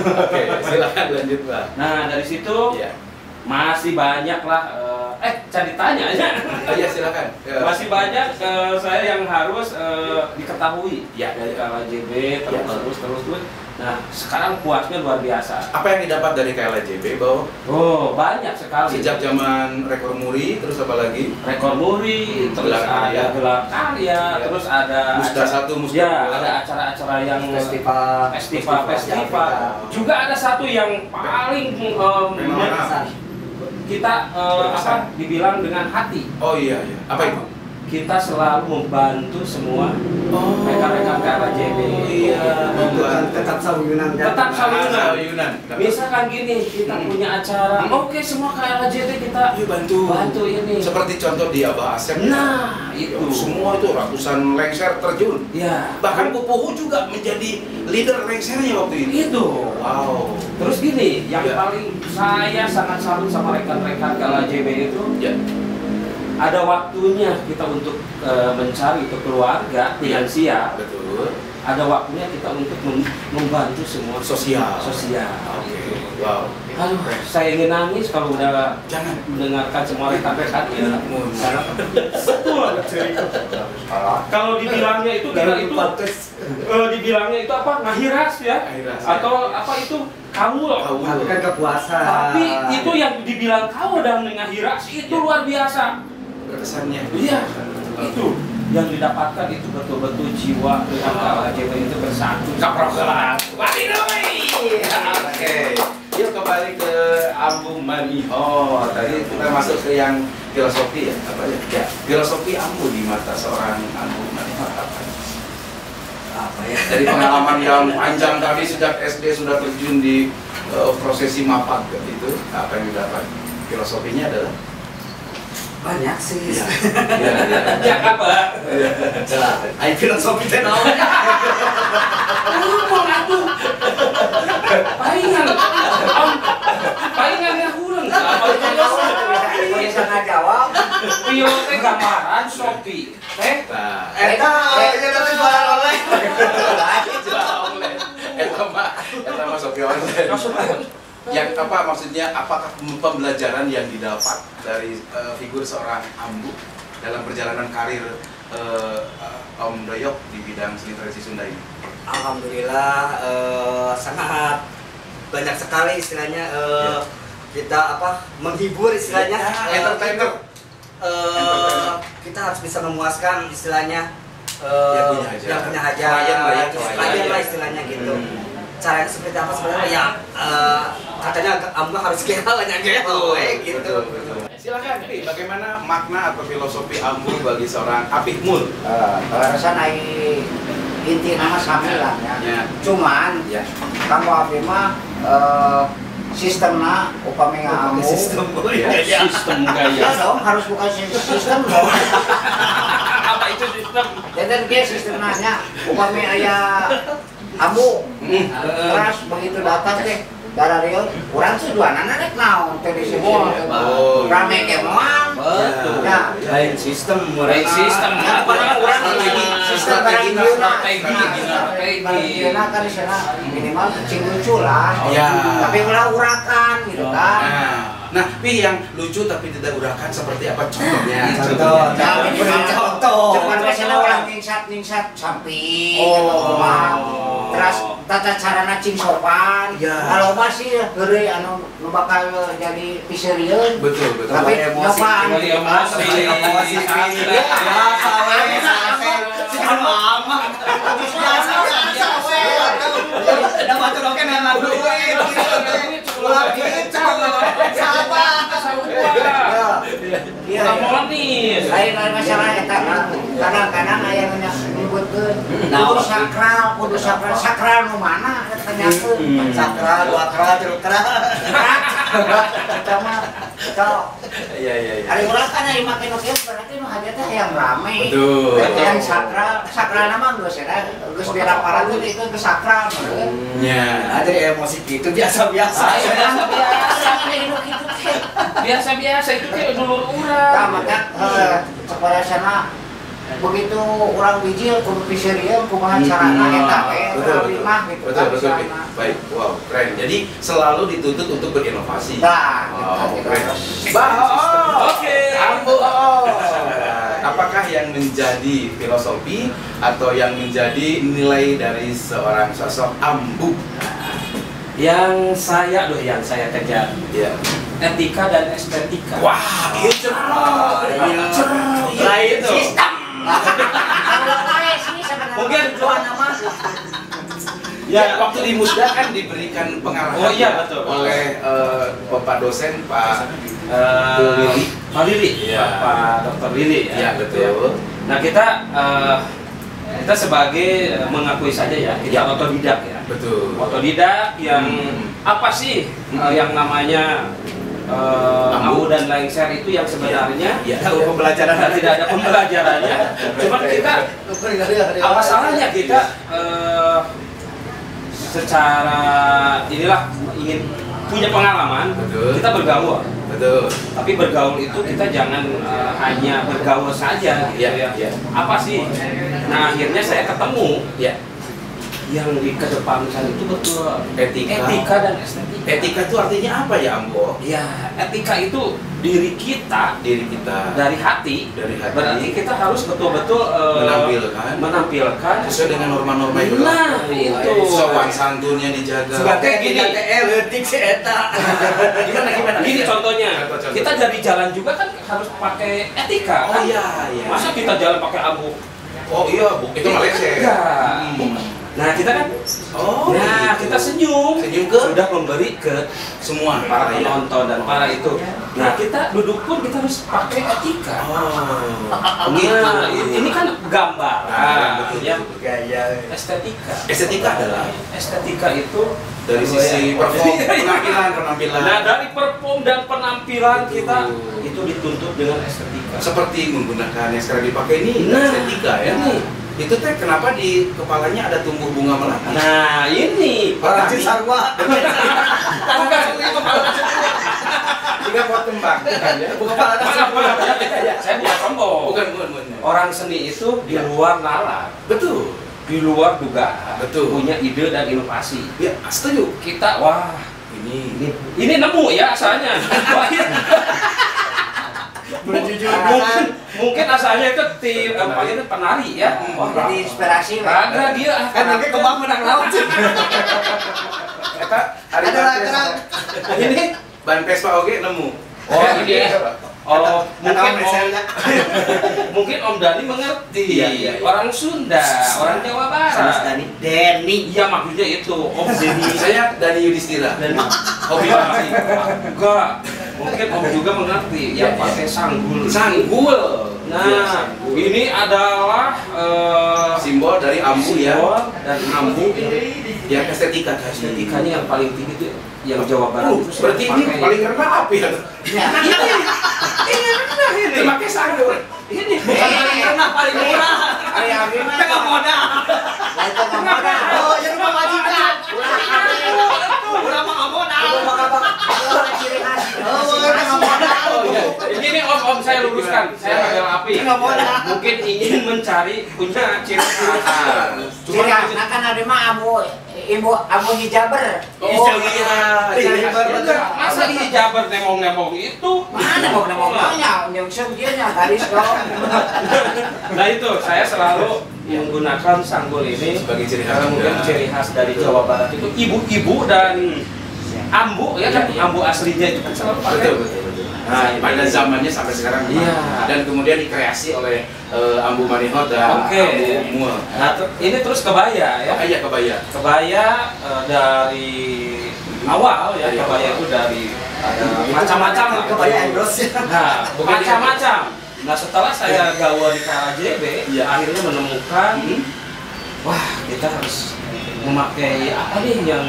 S1: Oke, silakan lanjut, Pak.
S2: Nah, dari situ
S1: Iya.
S2: masih banyak lah. cari tanya ya.
S1: Iya silakan.
S2: Masih banyak saya yang harus diketahui
S1: Ya.
S2: dari KLJB terus. Nah, sekarang puasnya luar biasa.
S1: Apa yang didapat dari KLJB, Bro?
S2: Oh, banyak sekali.
S1: Sejak zaman rekor muri, terus apa lagi?
S2: Rekor muri, terus
S1: Gelar karya.
S2: ada gelar karya,
S1: Ya.
S2: terus ada
S1: Musda satu, Musda
S2: ya,
S1: dua.
S2: ada acara-acara yang
S4: Festival.
S2: festival. Juga ada satu yang paling
S1: Fenomenal.
S2: kita
S1: Berkesan.
S2: dibilang dengan hati.
S1: Oh iya. Apa itu?
S2: Kita selalu membantu semua
S1: Oh.
S2: rekan-rekan KLJB.
S1: Iya.
S4: Tetap sawiunan.
S2: Tetap sawiunan.
S1: Sawiunan.
S2: Misalkan gini, kita punya acara, oke semua KLJB kita
S1: Yuk bantu
S2: ini.
S1: Seperti contoh di Abah Asep.
S2: Nah, itu.
S1: Semua itu ratusan lengser terjun.
S2: Ya.
S1: Bahkan Pupuhu juga menjadi leader lengsernya waktu itu.
S2: Itu.
S1: Wow.
S2: Terus gini, yang
S1: Ya.
S2: paling saya sangat salut sama rekan-rekan KLJB itu,
S1: Ya.
S2: ada waktunya kita untuk mencari ke keluarga finansial.
S1: Betul.
S2: Ada waktunya kita untuk membantu semua
S1: Sosial.
S2: Oke.
S1: Wow.
S2: Aduh, saya ingin nangis kalau udah
S1: Jangan.
S2: mendengarkan semua rekan-rekan ya.
S1: Mun.
S2: Betul. Kalau dibilangnya itu dibilangnya itu apa? Ngahiras ya?
S1: Ngahiras, ya.
S2: Atau apa itu? Kaul.
S4: Tapi kan kepuasan.
S2: Tapi itu yang dibilang kaul dan ngahiras itu luar biasa.
S1: Kesannya.
S2: Iya. Itu yang didapatkan itu betul-betul jiwa dengan KLJB itu bersatu. Kaprogelan.
S1: Oke. Yuk kembali ke Ambu Maniho. Tadi kita masuk ke yang filosofi ya, apa ya? Ya, filosofi Ambu di mata seorang Ambu Maniho apa?
S4: Apa ya?
S1: Dari pengalaman yang panjang tadi sejak SD sudah terjun di prosesi mapak gitu, apa yang didapat? Filosofinya adalah
S4: Banyak sih.
S2: Ya apa?
S4: Ayo filosofi teh naon?
S2: Palingan yang kurang.
S3: Bisa ngajawab.
S2: Pio teh gambaran Shopee.
S1: nah,
S4: Eta ya nanti jualan online.
S1: Eta mah Sophie online. Yang apa maksudnya? Apakah pembelajaran yang didapat dari figur seorang Ambu dalam perjalanan karir Om Doyok di bidang seni tradisi Sunda ini?
S4: Alhamdulillah sangat banyak sekali istilahnya kita menghibur istilahnya
S1: Entertainer.
S4: kita harus bisa memuaskan istilahnya
S1: Yang punya hajat.
S4: klien
S1: Klien lah ya,
S4: klien lah istilahnya gitu. Caranya seperti apa sebenarnya ya katanya Ambu harus kehalanya gitu.
S1: Betul. Silakan, Pi. Bagaimana makna atau filosofi Ambu bagi seorang Apik Mul?
S3: Kalau rasa naik inti nama samilan ya.
S1: Ya.
S3: Cuman
S1: Ya.
S3: kamu Abi mah sistemnya upami ngamu.
S4: Sistem
S2: Sistem
S3: Ya
S2: gaya.
S3: dong harus bukan sistem dong.
S2: Apa itu sistem?
S3: Dan dia sistemnya upami ayah amu. Terus begitu datang teh darah dia kurang sejuanan rek naon teh di sini.
S1: Oh.
S3: Rame kemoan.
S2: Betul.
S3: Ya.
S4: lain sistem
S2: Lain sistem.
S3: Ya, padahal orang sistem barang
S2: Strategi.
S3: kan di sana minimal kecil lucu lah.
S1: Ya.
S3: Tapi ulah urakan gitu kan.
S1: Nah, Pi yang lucu tapi tidak urakan seperti apa contohnya?
S4: Contoh.
S3: Ya,
S4: Beri contoh.
S3: Cuman biasanya orang ningsat samping,
S1: Oh.
S3: terus tata carana cing sopan.
S1: Ya.
S3: Kalau masih heureuy anu nu bakal jadi piseurieun.
S1: Betul.
S3: Tapi
S4: Emosi,
S3: nyopaan.
S2: emosi.
S3: Iya.
S2: Harmonis.
S3: Lain masalah eta kadang-kadang aya nu nyebutkeun kudu sakral nu mana eta tanyakeun.
S4: Sakral, dua kral, jeruk kral.
S3: Eta mah cok.
S1: Iya.
S3: Ari urang kan aya make nu kieu berarti nu hajatna hayang rame.
S1: Betul.
S3: Yang sakral nama geus eta geus diraparakeun itu geus sakral meureun.
S1: Ya.
S4: Ada emosi gitu biasa-biasa.
S2: Biasa-biasa itu kayak dulur
S3: Nah,
S2: urang.
S3: maka sekolah sana begitu orang bijil kudu pisieun kumaha carana eta we
S1: Betul.
S3: mah gitu
S1: Betul,
S3: kan
S1: betul.
S3: misalna.
S1: Baik, wow, keren. Jadi selalu dituntut untuk berinovasi.
S3: Nah,
S1: Oh,
S3: gitu.
S1: keren.
S2: Oke.
S1: Ambu. Apakah yang menjadi filosofi atau yang menjadi nilai dari seorang sosok Ambu?
S2: Yang saya kejar,
S1: Ya.
S2: etika dan estetika.
S1: Wah, ini cerah.
S2: Nah itu.
S3: Sistem. Kalau lain sih sebenarnya
S2: Mungkin
S3: tujuan nama.
S1: Ya, waktu di Musda kan diberikan pengarahan
S2: Oh iya, betul.
S1: oleh Bapak dosen Pak
S2: Lili. Pak Lili,
S1: Iya.
S2: Pak Dr. Lili
S1: Iya, betul.
S2: Nah kita sebagai mengakui saja ya, kita otodidak ya.
S1: Betul.
S2: Otodidak yang apa sih yang namanya Ambu dan lengser itu yang sebenarnya
S1: Iya.
S2: pembelajaran tidak ada pembelajarannya. Cuman kita apa salahnya kita secara inilah ingin punya pengalaman,
S1: Betul.
S2: kita bergaul.
S1: Betul.
S2: Tapi bergaul itu kita jangan hanya bergaul saja gitu
S1: Iya,
S2: ya.
S1: iya.
S2: Apa sih? Nah, akhirnya saya ketemu
S1: Ya.
S2: yang dikedepankan itu betul
S1: Etika.
S2: dan estetika.
S1: Etika itu artinya apa ya, Ambo?
S2: Ya, etika itu diri kita
S1: Diri kita
S2: dari hati.
S1: dari hati.
S2: Berarti kita harus betul-betul menampilkan
S1: sesuai dengan norma-norma yang
S2: Nah, itu.
S1: sopan santunnya dijaga.
S2: Sebagai gini.
S4: leutik si eta.
S1: Gimana?
S2: Gini contohnya,
S1: Contoh.
S2: kita dari jalan juga kan harus pakai etika.
S1: Oh
S2: kan?
S1: iya, iya.
S2: Masa kita jalan pakai ambu?
S1: Oh iya, Bu. Itu Malaysia.
S2: Enggak. Nah, kita kan
S1: Oh,
S2: nah,
S1: gitu.
S2: kita senyum.
S1: Senyum ke?
S2: Sudah memberi ke
S1: Semua
S2: para
S1: ya.
S2: penonton dan para itu. Nah, kita duduk pun kita harus pakai etika.
S1: Oh.
S2: Nah, ini kan gambaran
S1: betul,
S2: ya.
S1: betul.
S4: Gaya.
S2: Estetika.
S1: Estetika adalah
S2: Estetika itu
S1: dari sisi perform, penampilan.
S2: Nah, dari perform dan penampilan
S1: Betul.
S2: kita itu dituntut dengan estetika.
S1: Seperti menggunakan yang sekarang dipakai ini
S2: Nah,
S1: estetika ya.
S2: ini.
S1: Itu teh kenapa di kepalanya ada tumbuh bunga melati?
S2: Nah, ini
S4: Orang Cisarua.
S2: bukan ini kepala
S1: Tiga pot kembang.
S2: Maaf, saya bukan sombong.
S1: Bukan.
S2: Orang seni itu di luar nalar,
S1: Betul.
S2: di luar dugaan,
S1: Betul.
S2: punya ide dan inovasi.
S1: Ya, setuju.
S2: Kita wah
S1: Ini
S2: ini nemu ya asalnya. Wah, iya. mungkin asalnya itu itu penari ya. Wah,
S3: Jadi inspirasi we.
S2: ada dia
S4: Kan nanti kebang menang laut.
S1: Eta hari
S4: Ada
S1: Vespa.
S2: ini
S1: Ban Vespa oge nemu.
S2: Oh, ini. Oh,
S4: Mungkin
S2: mungkin Om Dani mengerti.
S1: Iya, iya.
S2: Orang Sunda, orang Jawa Barat.
S4: Denny.
S2: Iya, maksudnya itu Om Deni.
S1: Saya Dani Yudhistira.
S2: Dan
S1: Hobi banget.
S2: enggak, mungkin Om juga mengerti yang pakai sanggul.
S1: Sanggul.
S2: Nah,
S1: Iya, sanggul.
S2: ini adalah
S1: Simbol dari ambu ya.
S2: simbol dan ambu
S1: Ya estetika.
S2: estetikanya yang paling tinggi itu yang Jawa Barat itu
S1: Berarti ini
S2: pakai-
S1: paling rendah apa ya?
S2: ini rendah ini.
S1: Pakai sanggul.
S2: Ini bukan paling rendah, paling murah.
S3: Ari abi mah
S4: Tengah modal.
S3: lah itu mah modal.
S4: Oh, jadi mah majikan.
S3: Ulah mah modal. Ciri khas.
S4: Oh, tengah modal.
S2: Ini Om saya luruskan, saya nggak api.
S4: Tengah modal.
S2: Mungkin ingin mencari punya ciri khas.
S3: Ciri khas kan ada mah ibu abu hijaber.
S1: Oh iya.
S2: Masa di Jabar nemong-nemong itu?
S3: Mana mau ngomongnya, nyungsung dia nya garis dong.
S2: Nah itu, saya selalu menggunakan sanggul ini
S1: Sebagai ciri khas.
S2: karena mungkin ciri khas dari Jawa Barat itu ibu-ibu dan ambu ya kan, ambu aslinya itu kan selalu pakai.
S1: Betul.
S2: Nah,
S1: Pada
S2: ini.
S1: zamannya sampai sekarang
S2: Iya.
S1: dan kemudian dikreasi oleh Ambu Manihot dan
S2: Oke.
S1: Ambu Muel.
S2: Nah, ini terus kebaya ya.
S1: Iya kebaya.
S2: Kebaya dari awal ya,
S1: Dari
S2: kebaya
S1: awal.
S2: itu dari ada macam-macam lah.
S4: Kebaya endorse.
S2: Nah, macam-macam. Nah, setelah saya gaul di KJB,
S1: Iya.
S2: akhirnya menemukan,
S1: Hmm.
S2: wah kita harus memakai apa nih yang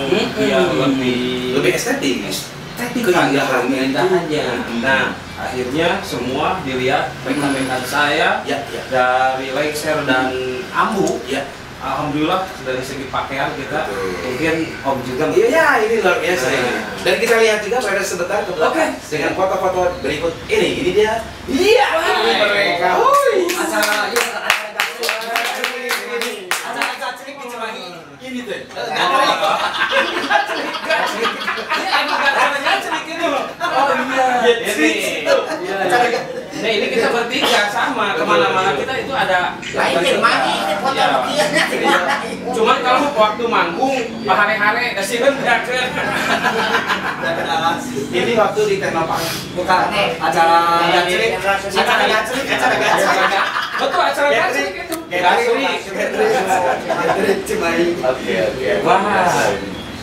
S1: Lebih estetis.
S2: keindahannya.
S1: Hmm.
S2: Nah, akhirnya semua dilihat rekan-rekan saya
S1: Ya.
S2: dari lengser dan ambu.
S1: Ya.
S2: Alhamdulillah dari segi pakaian kita
S1: Betul.
S2: mungkin Om juga
S1: Iya, ini luar biasa
S2: Nah.
S1: ini. Dan kita lihat juga pada sebentar ke belakang dengan foto-foto berikut ini. Ini dia. Iya, ini mereka. Hui.
S4: Acara
S1: Ini tuh.
S2: Ini acaranya celik itu.
S1: Oh iya.
S2: Nah ini kita bertiga sama kemana-mana kita itu ada.
S3: Lain mana ini foto Nokia-nya di mana?
S2: Cuman kalau waktu manggung bahare-hare kasihan dakeun.
S1: Ini waktu di Teknopark.
S4: Bukan acara gacelik. Acara gacelik.
S2: Betul acara gacelik itu. Gacelik.
S1: Oke.
S2: Wah.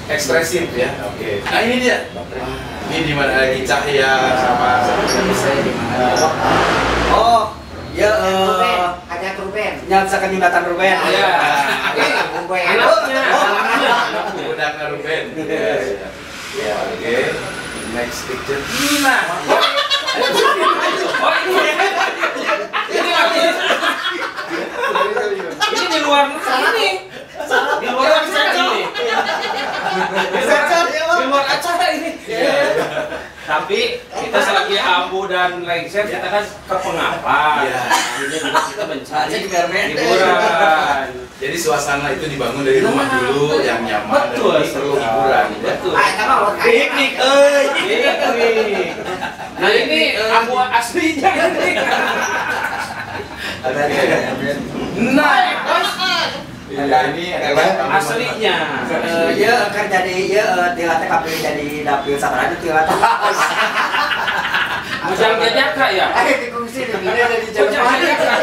S1: Ekspresif ya. Oke. Nah ini dia. Ini di mana lagi Cahya sama
S4: Oh, ya
S3: Ada Ruben.
S4: nyaksakan Yunatan Ruben.
S2: Iya. Anaknya.
S1: udah Ruben. Ya, oke. Next picture. Nah.
S2: Oh ini. Ini lagi. Ini di luar ini. Di luar acara ini. Di luar acara ini. Tapi kita selagi Ambu dan Lengser kita kan ke pengapas. Akhirnya juga kita mencari hiburan.
S1: Jadi suasana itu dibangun dari rumah dulu yang nyaman dan
S2: Betul,
S1: perlu hiburan.
S2: Betul.
S3: Piknik,
S2: Piknik. Nah ini Ambu aslinya ini.
S1: Nah, ini adalah
S2: Aslinya.
S4: Ya kerja di tilatnya kapil jadi dapil satranya tilatnya.
S2: Bujang Jajaka ya?
S3: Dikungsi di mana ada di
S2: Bujang Jajaka.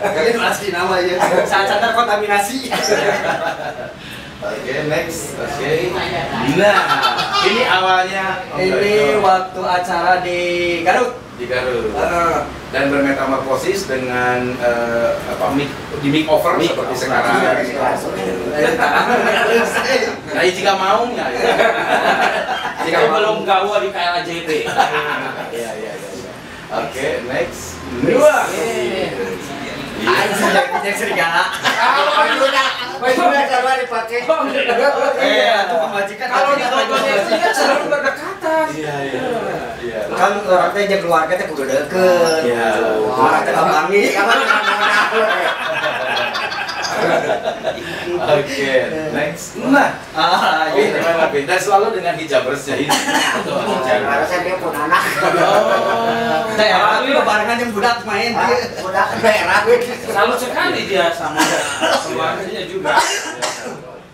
S4: Kalian asli nama ya. Saat-saat kontaminasi.
S1: Oke, next. Oke. Nah, ini awalnya
S4: Ini waktu acara di Garut.
S1: di Garut dan bermetamorfosis dengan di makeover seperti sekarang. Nah, jika mau ya.
S2: Jika belum gawa di KLJB.
S1: Iya. Oke, next. Dua.
S4: Yang serigala.
S3: Kalau dipakai.
S4: Itu pemajikan.
S2: Kalau di fotonya dia selalu berdekatan.
S1: Iya.
S4: Kan orang teh jeung keluarga teh kudu deukeut.
S1: Iya.
S4: Orang teh kambangi.
S1: Oke, next. Nah, ini gimana beda selalu dengan hijabersnya ini.
S3: Harusnya dia pun anak.
S4: Teh tapi barengan jeung budak main dia.
S3: Udah merah.
S2: Salut sekali dia sama keluarganya juga.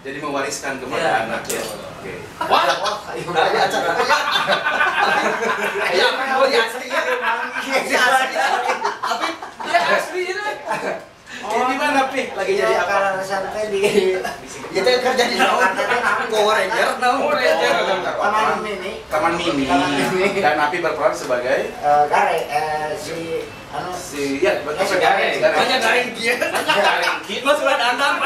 S1: Jadi mewariskan kepada anak ya. Oke.
S2: Wah,
S4: Udah ada acara. Ya, mau asli ya. Tapi
S2: dia asli itu.
S1: Ini mana Pi? Lagi jadi apa?
S3: Kalau sampai di
S4: itu kerja di Power Ranger,
S2: Power Ranger.
S3: Taman Mini.
S1: Taman Mini. Dan Api berperan sebagai
S3: Gare si
S1: ya betul
S2: Garing.
S4: banyak garing dia.
S2: Garing gitu.
S4: Mas buat antam.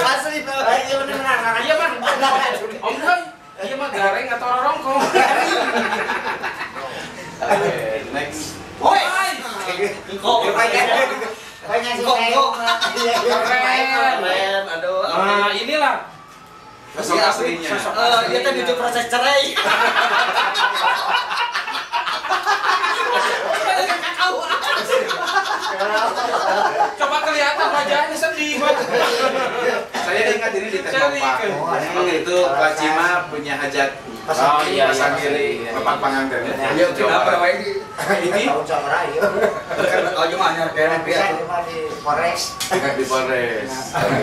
S3: asli tuh. Iya benar.
S2: Iya mah. Om Roy, iya mah garing atau rongkong.
S1: Oke, next.
S4: Woi.
S3: Kok banyak sih
S2: Keren.
S4: Aduh.
S2: Nah, inilah
S1: Sosok aslinya.
S4: Dia teh nuju proses cerai.
S2: coba kelihatan wajahnya sedih.
S1: Saya ingat ini di Teknopark. Memang itu Pak Cima punya hajat
S2: Oh, iya,
S1: pasang
S2: iya,
S1: kiri
S2: iya.
S1: Bapak Panganten ya.
S4: Ya kenapa wae di
S1: Ini
S3: tahun sama rayu.
S4: oh cuma hanya kayak
S3: Bisa cuma di Polres.
S1: di Polres.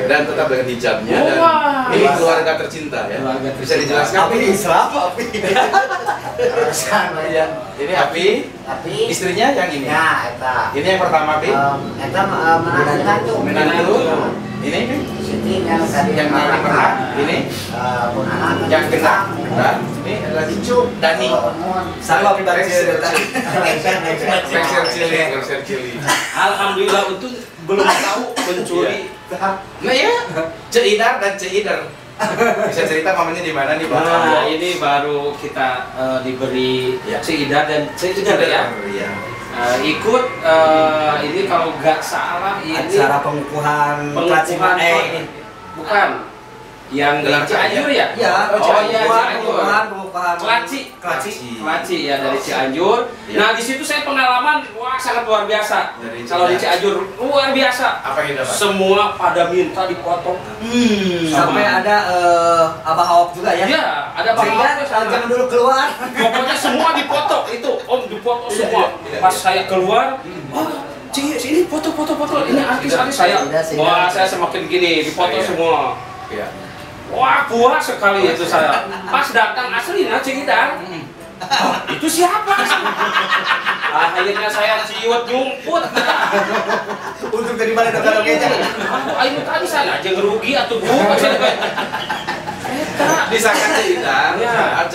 S1: Dan tetap dengan hijabnya dan
S2: Wah.
S1: ini keluarga tercinta ya.
S2: Keluarga
S1: Bisa dijelaskan?
S4: Tapi Islam apa?
S1: Iya. Ini Api,
S3: Tapi
S1: istrinya yang ini.
S3: ya eta.
S1: Ini yang pertama Api.
S3: Eta menantu.
S1: Menantu. Ini Pi.
S3: Siti yang tadi
S1: Yang paling pernah. Ini
S3: pun anak
S1: yang genap. Dan ini adalah Cicu, Dani.
S4: Sama pribadi
S1: Rengsir Cili.
S2: Alhamdulillah untuk belum tahu pencuri.
S1: Nah ya, Ceidar dan Ceider. Bisa cerita momennya di mana nih Bang?
S2: Nah, ini baru kita diberi
S1: Ya.
S2: Ceidah dan Ceider ya.
S1: Iya.
S2: Ikut ini kalau nggak salah ini
S4: acara pengukuhan
S2: pengukuhan
S4: ini
S2: bukan Yang di Cianjur ya?
S4: Iya.
S2: Oh iya, Cianjur.
S4: Pengupahan.
S2: Kelaci ya dari Cianjur. Nah di situ saya pengalaman wah sangat luar biasa. Kalau di Cianjur luar biasa.
S1: Apa yang dapat?
S2: Semua pada minta dipotong.
S4: Sampai ada Abah Hawk juga ya.
S2: Iya, ada
S4: Sehingga
S2: bahan
S4: jangan dulu keluar.
S2: pokoknya semua dipotong itu, Om dipotong semua. Pas saya keluar, wah Ci, sini foto. Ini artis-artis saya. Wah, saya semakin gini, dipotong semua.
S1: Iya.
S2: Wah, puas sekali itu saya. Pas datang asli Cingidang. Itu siapa? Akhirnya saya ciut nyumput.
S4: Untuk dari mana datang kayaknya?
S2: Ayo tadi saya aja ngerugi atau Bu.
S1: Disangka Cingidang.
S2: Ya.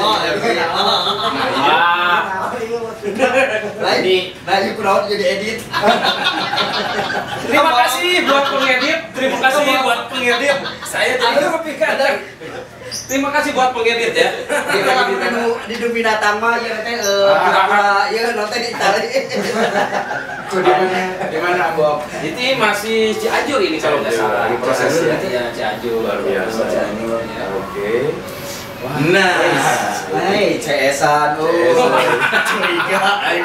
S4: Lagi kurang jadi edit.
S2: Terima kasih buat pengedit. Saya jadi kepikiran. Terima kasih buat pengedit ya.
S4: Di binatang mah ya teh ya nanti di Itali.
S1: Di mana Bob?
S2: Ini masih Cianjur ini kalau nggak salah.
S1: Lagi proses ya?
S2: Iya, Cianjur.
S1: Luar biasa.
S2: Ya.
S1: Oke. Nah,
S4: Hai, CS-an. Curiga aing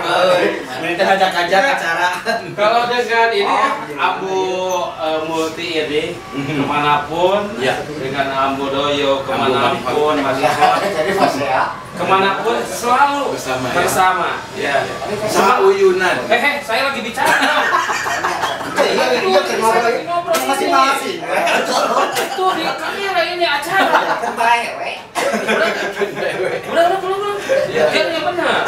S4: minta ajak-ajak acara.
S2: Kalau dengan ini ya, Ambu Multi ini kemanapun,
S1: ya.
S2: dengan Ambu Doyo kemanapun, mahasiswa
S3: Jadi pas ya.
S2: kemanapun selalu bersama. Ya.
S1: sama Uyunan.
S2: Saya lagi bicara.
S3: Iya,
S2: Ngobrol
S3: masing-masing.
S2: Itu di kamera ini acara.
S3: Baik, we.
S2: Udah, pulang. Yang benar.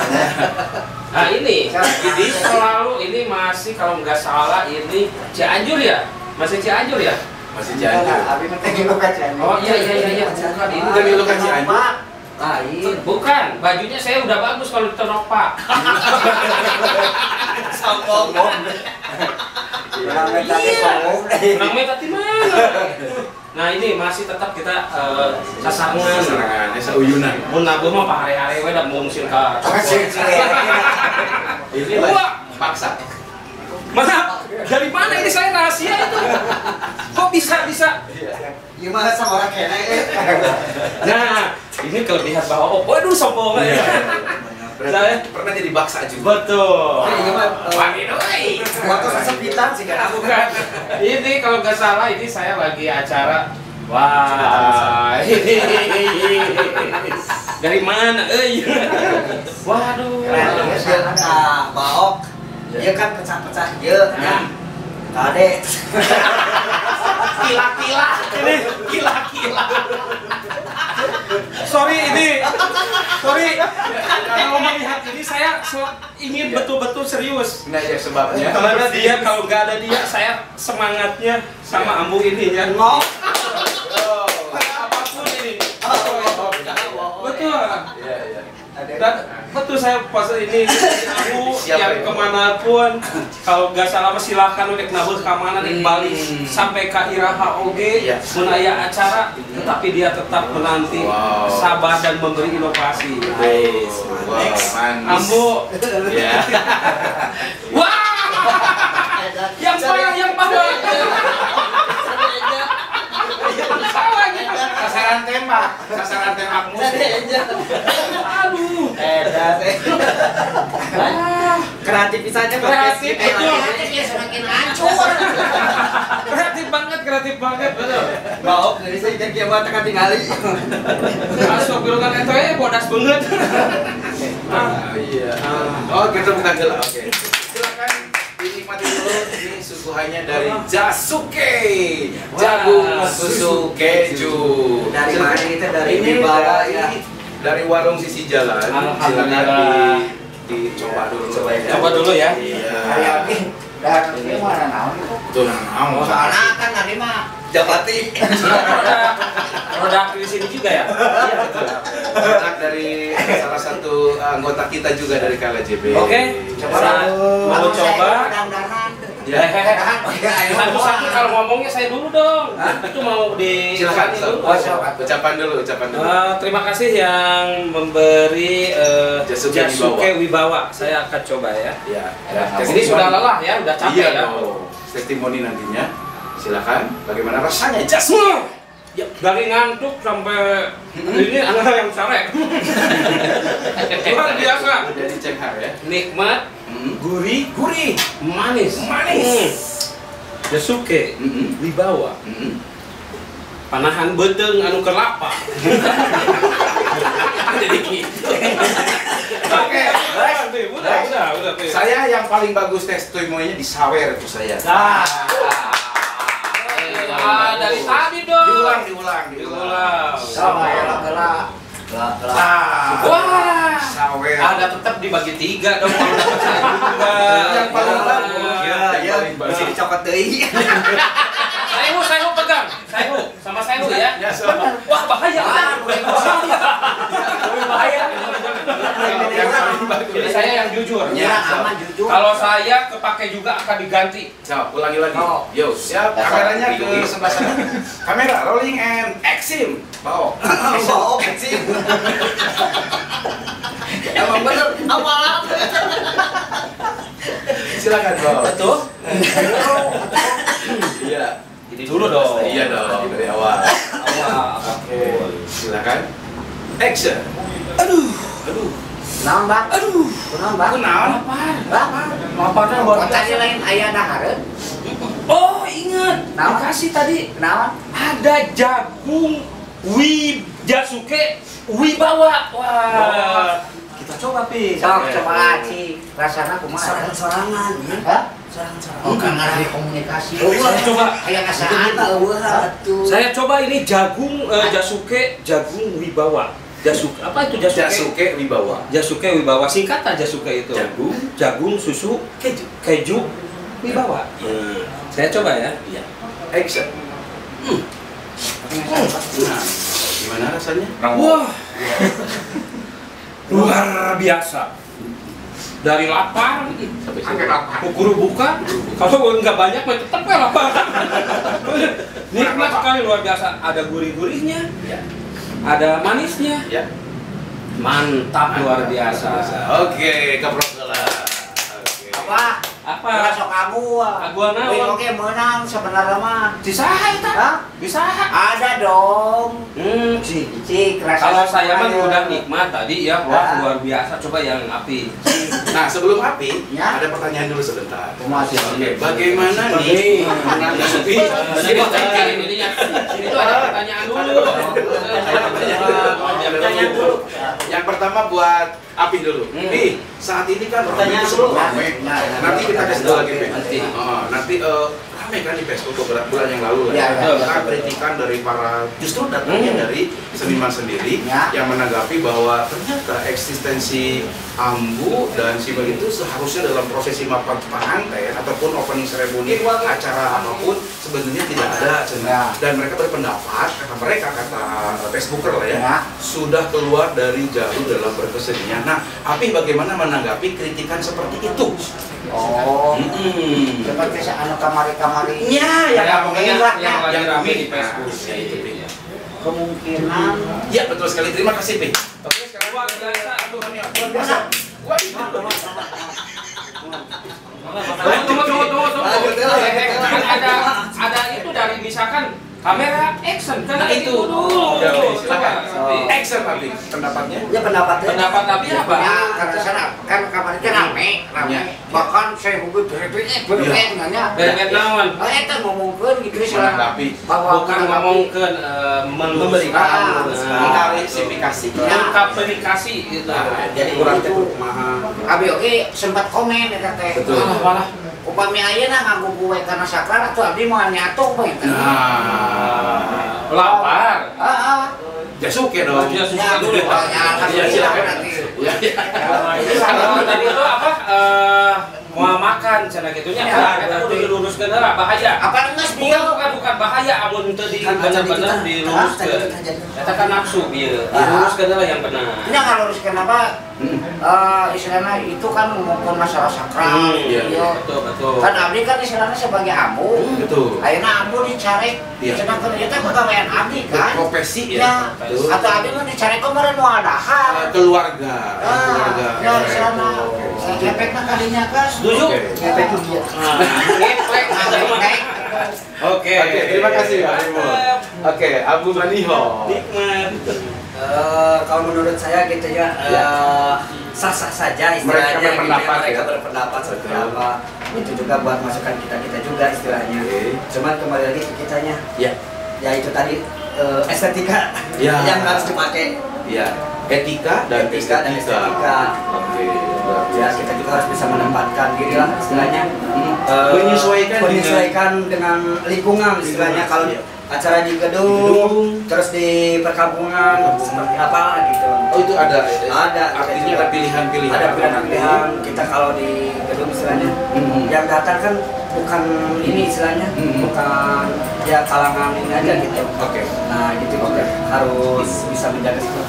S2: Nah ini, jadi selalu ini masih kalau nggak salah ini Cianjur ya, masih Cianjur ya.
S1: Masih Cianjur.
S3: Abi penting lu kajian.
S2: Oh iya, bukan ini.
S1: Dari lokasi Cianjur.
S2: Bukan, bajunya saya udah bagus kalau diterok Pak.
S3: Sombong.
S2: Nang meta di mana? Nah ini masih tetap kita sasangan.
S1: Esa Uyunan.
S2: Mun nabuh mah pahare-hare we da mungsil ka.
S1: Ini paksa.
S2: Masa dari mana ini saya rahasia itu? Kok bisa?
S3: Gimana sama orang kene?
S2: Nah, ini kelebihan bahwa waduh sombong ya.
S1: Saya pernah jadi baksa juga.
S2: Betul.
S4: Waktu sesepitan sih kan.
S2: Bukan. Ini kalau nggak salah ini saya lagi acara. Wah. Dari mana? Waduh.
S4: Nah, Baok. Dia kan pecah-pecah dia. Nah, Kade.
S2: Kila-kila. Ini kila-kila. Sorry. Kalau melihat ini saya ingin betul-betul serius.
S1: Nah ya sebabnya.
S2: Karena dia kalau nggak ada dia, saya semangatnya sama Ambu ini ya. Apapun ini. Betul.
S1: Iya.
S2: Dan betul saya pas ini Ambu yang kemanapun kalau nggak salah silakan udah nabur ke mana di Bali sampai ke Iraha oge menaya acara, tetapi dia tetap menanti sabar dan memberi inovasi.
S1: Next.
S2: Ambu.
S1: Ya.
S2: Wah. Yang bawah.
S1: Sasaran tembak musuh.
S2: Aduh.
S4: Kreativisannya
S2: Kreatif betul.
S3: Semakin hancur.
S2: Kreatif banget betul.
S4: Baok dari saya jadi kiamat tekan tinggali.
S2: Masuk bilangan itu ya bodas banget.
S1: Iya. Oh, kita bukan gelap. Oke. Silakan dinikmati dulu ini suguhannya dari Jasuke. Jagung susu keju.
S4: Dari mana kita dari
S1: Ini
S4: bawah ya.
S1: Dari warung sisi jalan.
S2: Alhamdulillah.
S1: Dicoba dulu.
S2: Coba dulu ya.
S1: Iya.
S3: Dan ini mana naon itu?
S1: Tuh naon.
S3: Soalnya kan tadi mah
S4: Japati.
S2: Produk di sini juga ya.
S1: Iya betul. Produk dari salah satu anggota kita juga dari KLJB.
S2: Oke. Mau coba.
S1: Ya.
S2: Satu-satu kalau ngomongnya saya dulu dong. Itu mau di
S1: Silakan.
S2: dulu.
S1: Ucapan dulu.
S2: Terima kasih yang memberi
S1: Jasuke
S2: Jasuke Wibawa. Saya akan coba ya.
S1: Ya.
S2: Ini sudah lelah ya, udah capek
S1: Iya
S2: ya.
S1: dong. Testimoni nantinya. Silakan. Bagaimana rasanya Jasuke? Ya.
S2: Dari ngantuk sampai ini anak yang sare. Luar biasa.
S1: Jadi cenghar ya.
S2: Nikmat, gurih, manis. Jasuke, wibawa. Panahan beteng anu kelapa.
S1: Jadi gitu. Oke,
S2: Udah.
S1: saya yang paling bagus tes tuimoynya di sawer itu saya.
S2: Dari tadi dong.
S1: Diulang.
S3: Sama ya lah.
S2: Wah,
S1: sawer.
S2: ada tetap dibagi 3 dong kalau dapat saya juga.
S1: Yang paling bagus.
S4: Ya, bisa dicopot deui.
S2: Saya pegang. Sama saya ya.
S1: Ya, sama.
S2: Wah, bahaya. Bahaya.
S1: Yang paling bagus.
S2: Jadi saya yang jujur.
S3: Ya, aman jujur.
S2: Kalau saya kepake juga akan diganti.
S1: Siap, ulangi lagi.
S3: Oh.
S1: Yo, siap. Kameranya ke sebelah sana. Kamera rolling and action. Bawa.
S4: Bawa kecil.
S3: Emang bener awalan.
S1: Silakan, bawa.
S2: Betul?
S1: Iya.
S2: Ini dulu dong.
S1: Iya dong, dari awal. Oke, silakan. Action. Aduh.
S3: Naon, Bang? Kunaon, Bang?
S1: Kunaon?
S2: Laparnya luar
S3: Oh, tadi
S2: biasa.
S3: lain aya dahareun.
S2: Oh, ingat.
S3: Naon?
S2: Dikasih tadi.
S3: Naon?
S2: Ada jagung Jasuke wibawa. Wah.
S4: Kita coba, Pi.
S3: Sok coba Ci, rasana kumaha?
S4: Sorangan.
S3: Hah?
S4: Sorangan.
S3: Oh, kan ngarah komunikasi.
S2: Saya coba.
S3: Aya kasaan.
S2: Saya coba ini jagung Jasuke jagung wibawa. Jasuke apa itu Jasuke?
S1: Jasuke Wibawa.
S2: Jasuke wibawa, singkatan Jasuke itu. Jagung, susu, keju wibawa. Saya coba ya.
S1: Iya. Action. Nah, gimana rasanya?
S2: Wah. Luar biasa. Dari lapar
S1: Sampai lapar.
S2: ukur buka, kalau nggak banyak mah tetap nggak lapar. Nikmat sekali, luar biasa. Ada gurih-gurihnya,
S1: Ya.
S2: ada manisnya,
S1: Ya.
S2: mantap luar biasa.
S1: Oke, keprok lah. Oke.
S3: Apa?
S2: Apa?
S3: Sok kamu.
S2: Gua naon?
S3: Oke, menang sebenarnya mah.
S2: Bisa itu?
S3: Hah?
S2: Bisa.
S3: Ada dong. Cik,
S2: Kalau saya mah
S3: kumaha?
S2: udah nikmat tadi ya, wah luar biasa. Coba yang api.
S1: Nah, sebelum api,
S3: Ya.
S1: ada pertanyaan dulu sebentar.
S3: Kumaha sih?
S1: Oke, bagaimana nih?
S2: Itu ada pertanyaan dulu.
S1: Pertanyaan dulu. Yang pertama buat Api dulu. Pi, saat ini kan
S4: Pertanyaan
S1: itu
S4: dulu.
S1: rame. Nanti kita kasih tahu lagi, Pi. Nanti rame kan di Facebook beberapa bulan yang lalu lah.
S3: Ya, ya,
S1: Kan
S3: ya.
S1: kritikan dari para justru datangnya dari seniman sendiri
S3: Ya.
S1: yang menanggapi bahwa ternyata eksistensi Ambu dan Sibel itu seharusnya dalam prosesi mapan pengantin ataupun opening ceremony acara apapun sebenarnya tidak ada.
S3: Ya.
S1: Dan mereka berpendapat, kata Facebooker lah ya,
S3: Ya.
S1: sudah keluar dari jalur dalam berkesenian. Nah, Api bagaimana menanggapi kritikan seperti itu?
S3: Oh.
S1: Mm-mm.
S3: Seperti anu kamari-kamari.
S1: Ya, yang
S2: pokoknya
S1: ngomongin
S2: yang lagi
S1: yang
S2: rame
S1: booming
S2: di Facebook.
S1: Ya, itu, Pi.
S3: Kemungkinan
S1: Ya, betul sekali. Terima kasih, Pi. Oke, sekarang
S2: Luar biasa.
S1: aduh, luar biasa. Wah,
S2: Tunggu. Ada itu dari misalkan kamera action kan
S1: Nah, itu.
S2: dulu.
S1: Ya, Pi, silakan.
S2: Coba.
S1: Action, Api. Pendapatnya?
S4: Ya pendapatnya.
S2: Pendapat tapi apa?
S3: ya karena sana kan kamar itu rame.
S1: Ya.
S3: Bahkan saya hubungi berpikir nanya.
S2: Beres naon?
S3: Eta ngomongkeun gitu sih
S1: Menanggapi.
S2: Bukan ngomong ke
S1: Memberikan klarifikasi.
S2: komunikasi gitu.
S1: Jadi kurang kumaha.
S3: Abi oke sempat komen eta teh.
S1: Betul.
S2: Malah
S3: Upami ayeuna nganggo kuwe kana saklar atuh abdi moal nyato we eta.
S2: lapar.
S3: Heeh.
S1: Jasuke dong.
S2: Dia suka
S3: Ya,
S2: dulu.
S1: Iya, silakan.
S3: nanti.
S1: Ya, ya.
S2: Kalau tadi itu apa? Mau makan cina gitunya.
S3: Ya.
S2: Kita udah diluruskan lah bahaya.
S3: Apa geus dia?
S2: Bukan bahaya, amun itu di
S4: Kan
S2: benar-benar diluruskan. Kita kan nafsu dia, diluruskan lah yang benar.
S3: Nya ngaluruskeun apa? Istilahnya itu kan ngomongkeun masalah sakral.
S1: Iya,
S3: Yo.
S2: Betul.
S3: Kan abdi kan istilahnya sebagai ambu.
S1: Betul.
S3: Ayeuna ambu dicarek.
S1: Iya.
S3: Sedangkan ieu teh pegawaian abdi kan.
S1: Profesi
S3: Ya.
S1: ya. Betul.
S3: Atau abdi mah dicarek kemarin moal dahar.
S1: Keluarga. Keluarga.
S3: Ya istilahnya efekna kadinya kan.
S2: Setuju?
S1: Oke.
S3: Efek dia.
S2: Ngeplek
S3: Ngefek.
S1: Oke, terima kasih Pak Timur. Oke, Abu Maniho.
S2: Nikmat.
S4: Kalau menurut saya gitu ya, sah-sah saja istilahnya.
S1: Mereka berpendapat,
S4: mereka
S1: ya?
S4: berpendapat seperti apa. Itu juga buat masukan kita juga istilahnya. Cuman kembali lagi ke kitanya.
S1: Ya.
S4: Ya itu tadi estetika yang harus dipakai.
S1: Ya, etika dan estetika. Oke.
S4: Ya kita juga harus bisa menempatkan diri lah istilahnya.
S1: Menyesuaikan
S4: dengan lingkungan istilahnya. Kalau acara di gedung, terus di perkampungan seperti apa gitu.
S1: Oh itu ada.
S4: Artinya
S1: ada pilihan-pilihan.
S4: Ada pilihan-pilihan. Kita kalau di gedung istilahnya, yang datang kan bukan ini istilahnya, bukan ya kalangan ini aja gitu.
S1: Oke.
S4: Nah gitu juga harus bisa menjaga itu.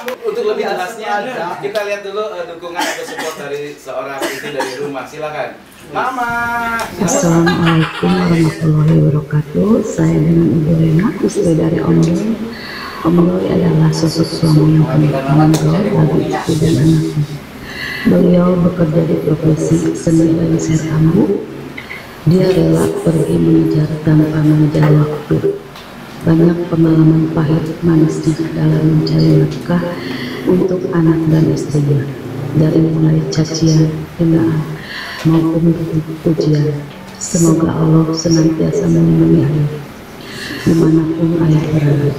S1: Untuk lebih jelasnya, kita lihat dulu dukungan atau support dari seorang istri dari rumah. Silakan, Mama.
S5: Assalamualaikum warahmatullahi wabarakatuh. Saya dengan Ibu Rena, istri dari Om Roy. Om Roy adalah sosok suami yang komitmen bagi istri dan anaknya. Beliau bekerja di profesi seni lengser bambu. Dia rela pergi mengejar tanpa mengejar waktu. Banyak pengalaman pahit manisnya dalam mencari nafkah untuk anak dan istrinya, dari mulai cacian, hinaan, maupun pujian. Semoga Allah senantiasa melindungi ayah dimanapun ayah berada.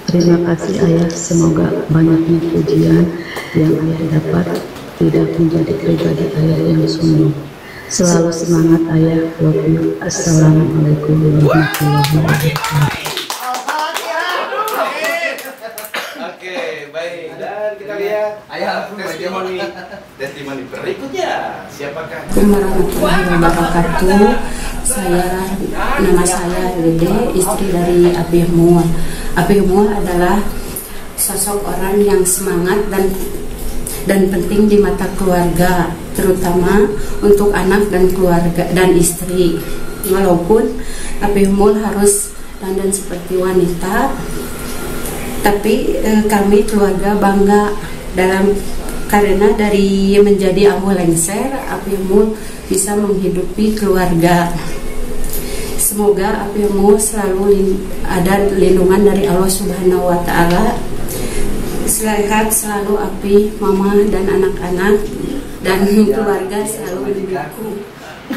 S5: Terima kasih ayah, semoga banyaknya pujian yang ayah dapat tidak menjadi pribadi ayah yang sombong. Selalu semangat ayah, love you. Assalamualaikum warahmatullahi wabarakatuh.
S1: Oke, baik. Dan kita lihat testimoni berikutnya. Siapakah?
S6: Assalamualaikum warahmatullahi wabarakatuh. Nama saya Dede, istri dari Abi Mul. Abi Mul adalah sosok orang yang semangat dan penting di mata keluarga, terutama untuk anak dan keluarga dan istri. Walaupun Abi Mul harus dandan seperti wanita, tapi kami keluarga bangga karena dari menjadi ambu lengser, Abi Mul bisa menghidupi keluarga. Semoga Abi Mul selalu ada lindungan dari Allah Subhanahu wa Ta'ala. Sehat selalu Abi, Mama dan anak-anak dan keluarga selalu mendukung.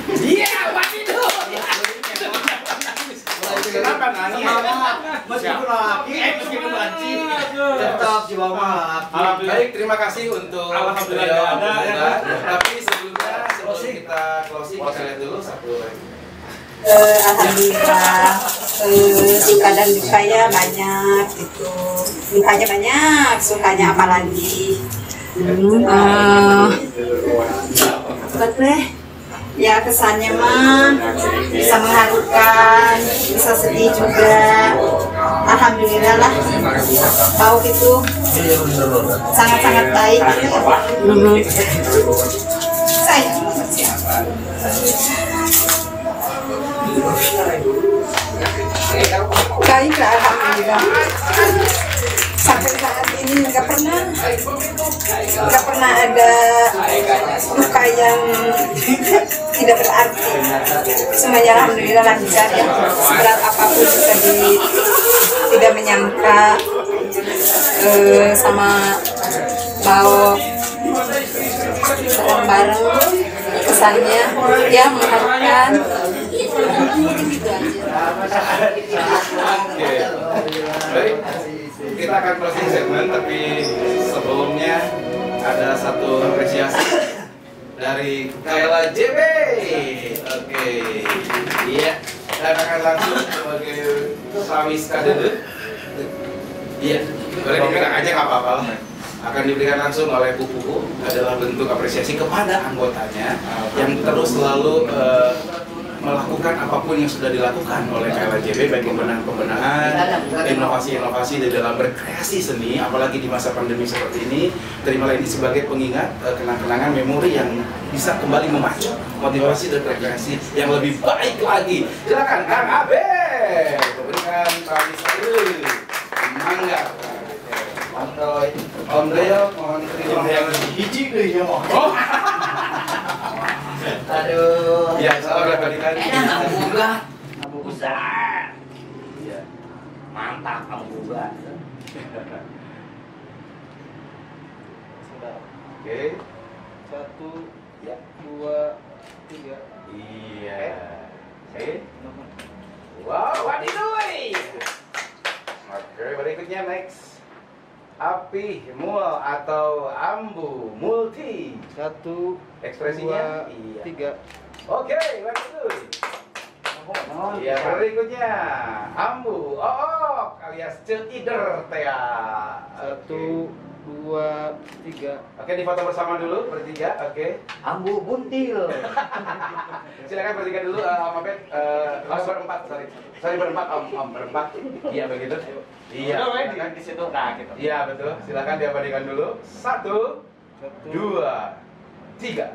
S1: Iya, Pak itu. Kenapa nangis?
S4: Meskipun laki, meskipun banci, tetap jiwa malah.
S1: Baik, terima kasih untuk
S2: Alhamdulillah ada.
S1: Tapi sebelum kita closing, kita lihat dulu satu lagi.
S7: Alhamdulillah, suka dan dukanya banyak gitu. Dukanya banyak, sukanya apalagi. Ya kesannya mah bisa mengharukan, bisa sedih juga. Alhamdulillah lah, tahu itu sangat-sangat baik. Saya baik lah, alhamdulillah. Sampai saat ini nggak pernah ada luka yang tidak berarti. Semuanya alhamdulillah lancar ya. Seberat apapun juga tidak menyangka sama mau bareng kesannya ya mengharapkan.
S1: Baik, kita akan closing segmen, tapi sebelumnya ada satu apresiasi dari Kayla JB. Oke, iya, dan akan langsung sebagai Sawis Kadede. Iya, boleh dipegang aja nggak apa-apa lah. Akan diberikan langsung oleh Bu Pupu, adalah bentuk apresiasi kepada anggotanya yang terus selalu melakukan apapun yang sudah dilakukan oleh KLJB, baik pembenahan, inovasi-inovasi di dalam berkreasi seni, apalagi di masa pandemi seperti ini. Terimalah ini sebagai pengingat, kenang-kenangan, memori yang bisa kembali memacu motivasi dan rekreasi yang lebih baik lagi. Silakan Kang Abe, berikan kami sekali. Mangga. Om Reo, mohon terima yang hiji deh ya.
S3: Aduh.
S1: Ya, salah berapa kali?
S3: Kamu bugat. Kamu besar.
S1: Iya.
S3: Mantap kamu bugat.
S1: Oke.
S8: 1,
S1: Ya.
S8: 2, 3.
S1: Iya. Oke. Wow, wadidui. Oke, berikutnya next. Api, mul atau ambu, multi.
S8: 1,
S1: Ekspresinya?
S8: 2,
S1: Iya.
S8: 3.
S1: Oke, wadidui. Iya, berikutnya ambu, alias ceider tea.
S8: 1, 2, 3.
S1: Oke, di foto bersama dulu bertiga. Oke.
S3: Ambu buntil.
S1: Silakan bertiga dulu, Mabet. Berempat, sorry berempat, berempat. Iya begitu. Iya. Silakan.
S3: Di situ nah gitu.
S1: Iya betul. Silakan diabadikan dulu. 1, 2, 3.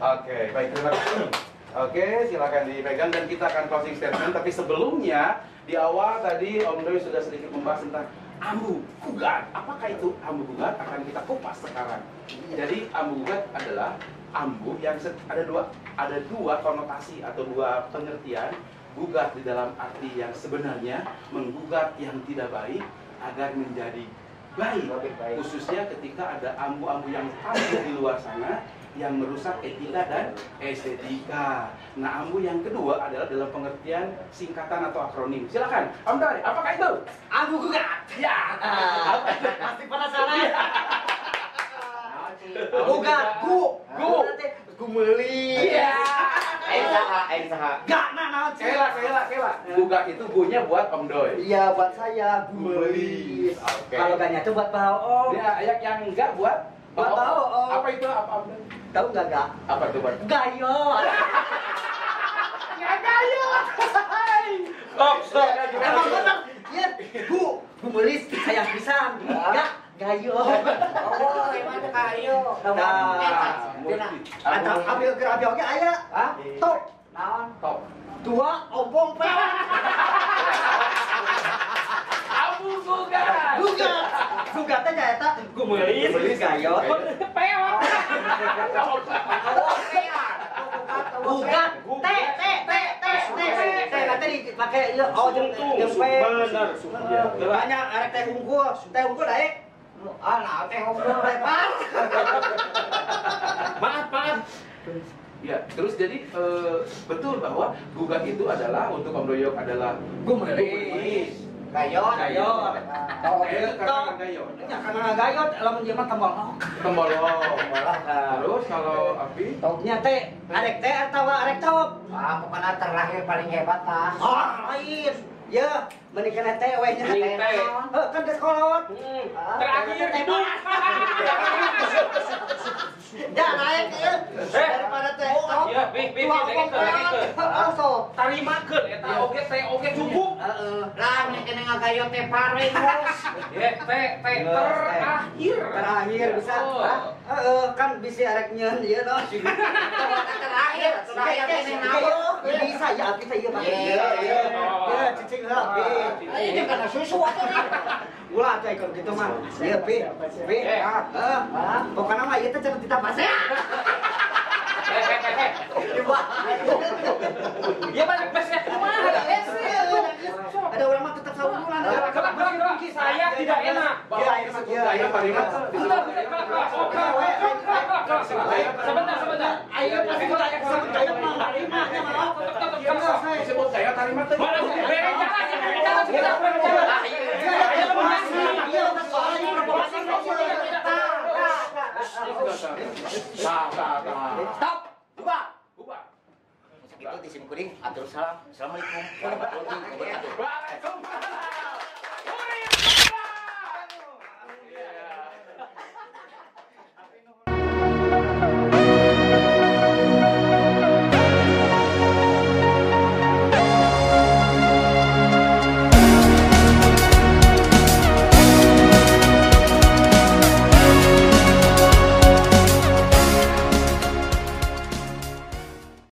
S1: Oke, baik, terima kasih. Oke, silakan dipegang dan kita akan closing statement. Tapi sebelumnya di awal tadi Om Doi sudah sedikit membahas tentang ambu gugat. Apakah itu ambu gugat? Akan kita kupas sekarang. Jadi ambu gugat adalah ambu yang ada dua konotasi atau dua pengertian. Gugat di dalam arti yang sebenarnya menggugat yang tidak baik agar menjadi baik. Khususnya ketika ada ambu-ambu yang tampil di luar sana yang merusak etika dan estetika. Nah, ambu yang kedua adalah dalam pengertian singkatan atau akronim. Silakan, Om Doi, apakah itu?
S3: Ambu gugat.
S1: Ya.
S3: Pasti penasaran. Gugat, gu meuli.
S1: Iya.
S3: Aing saha. Gak naon.
S1: Kela. Gugat itu gunya buat Om Doi.
S3: Iya buat saya gu meuli.
S1: Oke.
S3: Kalau gaknya itu buat Pak Om.
S1: Ya, yang enggak buat
S3: Buat Pak Om.
S1: Apa itu? Apa Om Doi?
S3: Tahu nggak gak?
S1: Apa itu buat?
S3: Gayot.
S1: Ya gayot.
S2: Stop.
S3: Emang bener. Iya, gu meuli sayang pisan. Gak gayot. Oh, emang gayot. Ada abi oge aya. Top. Naon?
S1: Top.
S3: Dua ompong peot.
S1: Ambu gugat.
S3: Gugat teh nyaeta
S2: Gumelis
S3: gayot.
S2: peot.
S3: Gugat. Teh nanti dipakai ieu jeung pe.
S2: Bener.
S3: Banyak arek teh unggul daek. Nah, teh unggul lepas.
S2: Maaf.
S1: Ya, terus jadi betul bahwa gugat itu adalah untuk Om Doyok adalah
S3: Gumelis. Gayot.
S1: Karena gayot.
S3: Ya karena gayot lamun ieu mah tembolok.
S1: Terus kalau api?
S3: Topnya teh arek teh atawa arek top? Pokoknya terlahir paling hebat lah. Lain. Ya, menikah teh we nya teh. Kan geus kolot.
S2: Terakhir hidup.
S3: Ya naik ieu. Daripada teh top.
S2: Iya, bih.
S3: So,
S2: Tarimakeun eta oge cukup.
S3: lah menikah ngagayot teh parwe bos. Terakhir bisa. Kan bisa arek nyeun ieu no. Terakhir kene naon? Bisa ya api teh ieu mah. Iya, cicing lah. Ini kan susu atuh nih. Ulah teh kalau gitu mah. Ieu pi. Pokona mah ieu teh cenah ditapase.
S2: Ya balik besnya kumaha?
S3: Ada orang mah tetap saudulan.
S2: Kelak saya tidak enak.
S1: Saya parimat.
S2: Sebentar.
S3: Ayo pasti kita sebut kayak mah.
S1: Disebut saya tarimat.
S2: Mana
S3: Stop.
S1: Bubar.
S3: Itu di sini kuring. Atur salam. Assalamualaikum warahmatullahi wabarakatuh.
S1: Waalaikumsalam.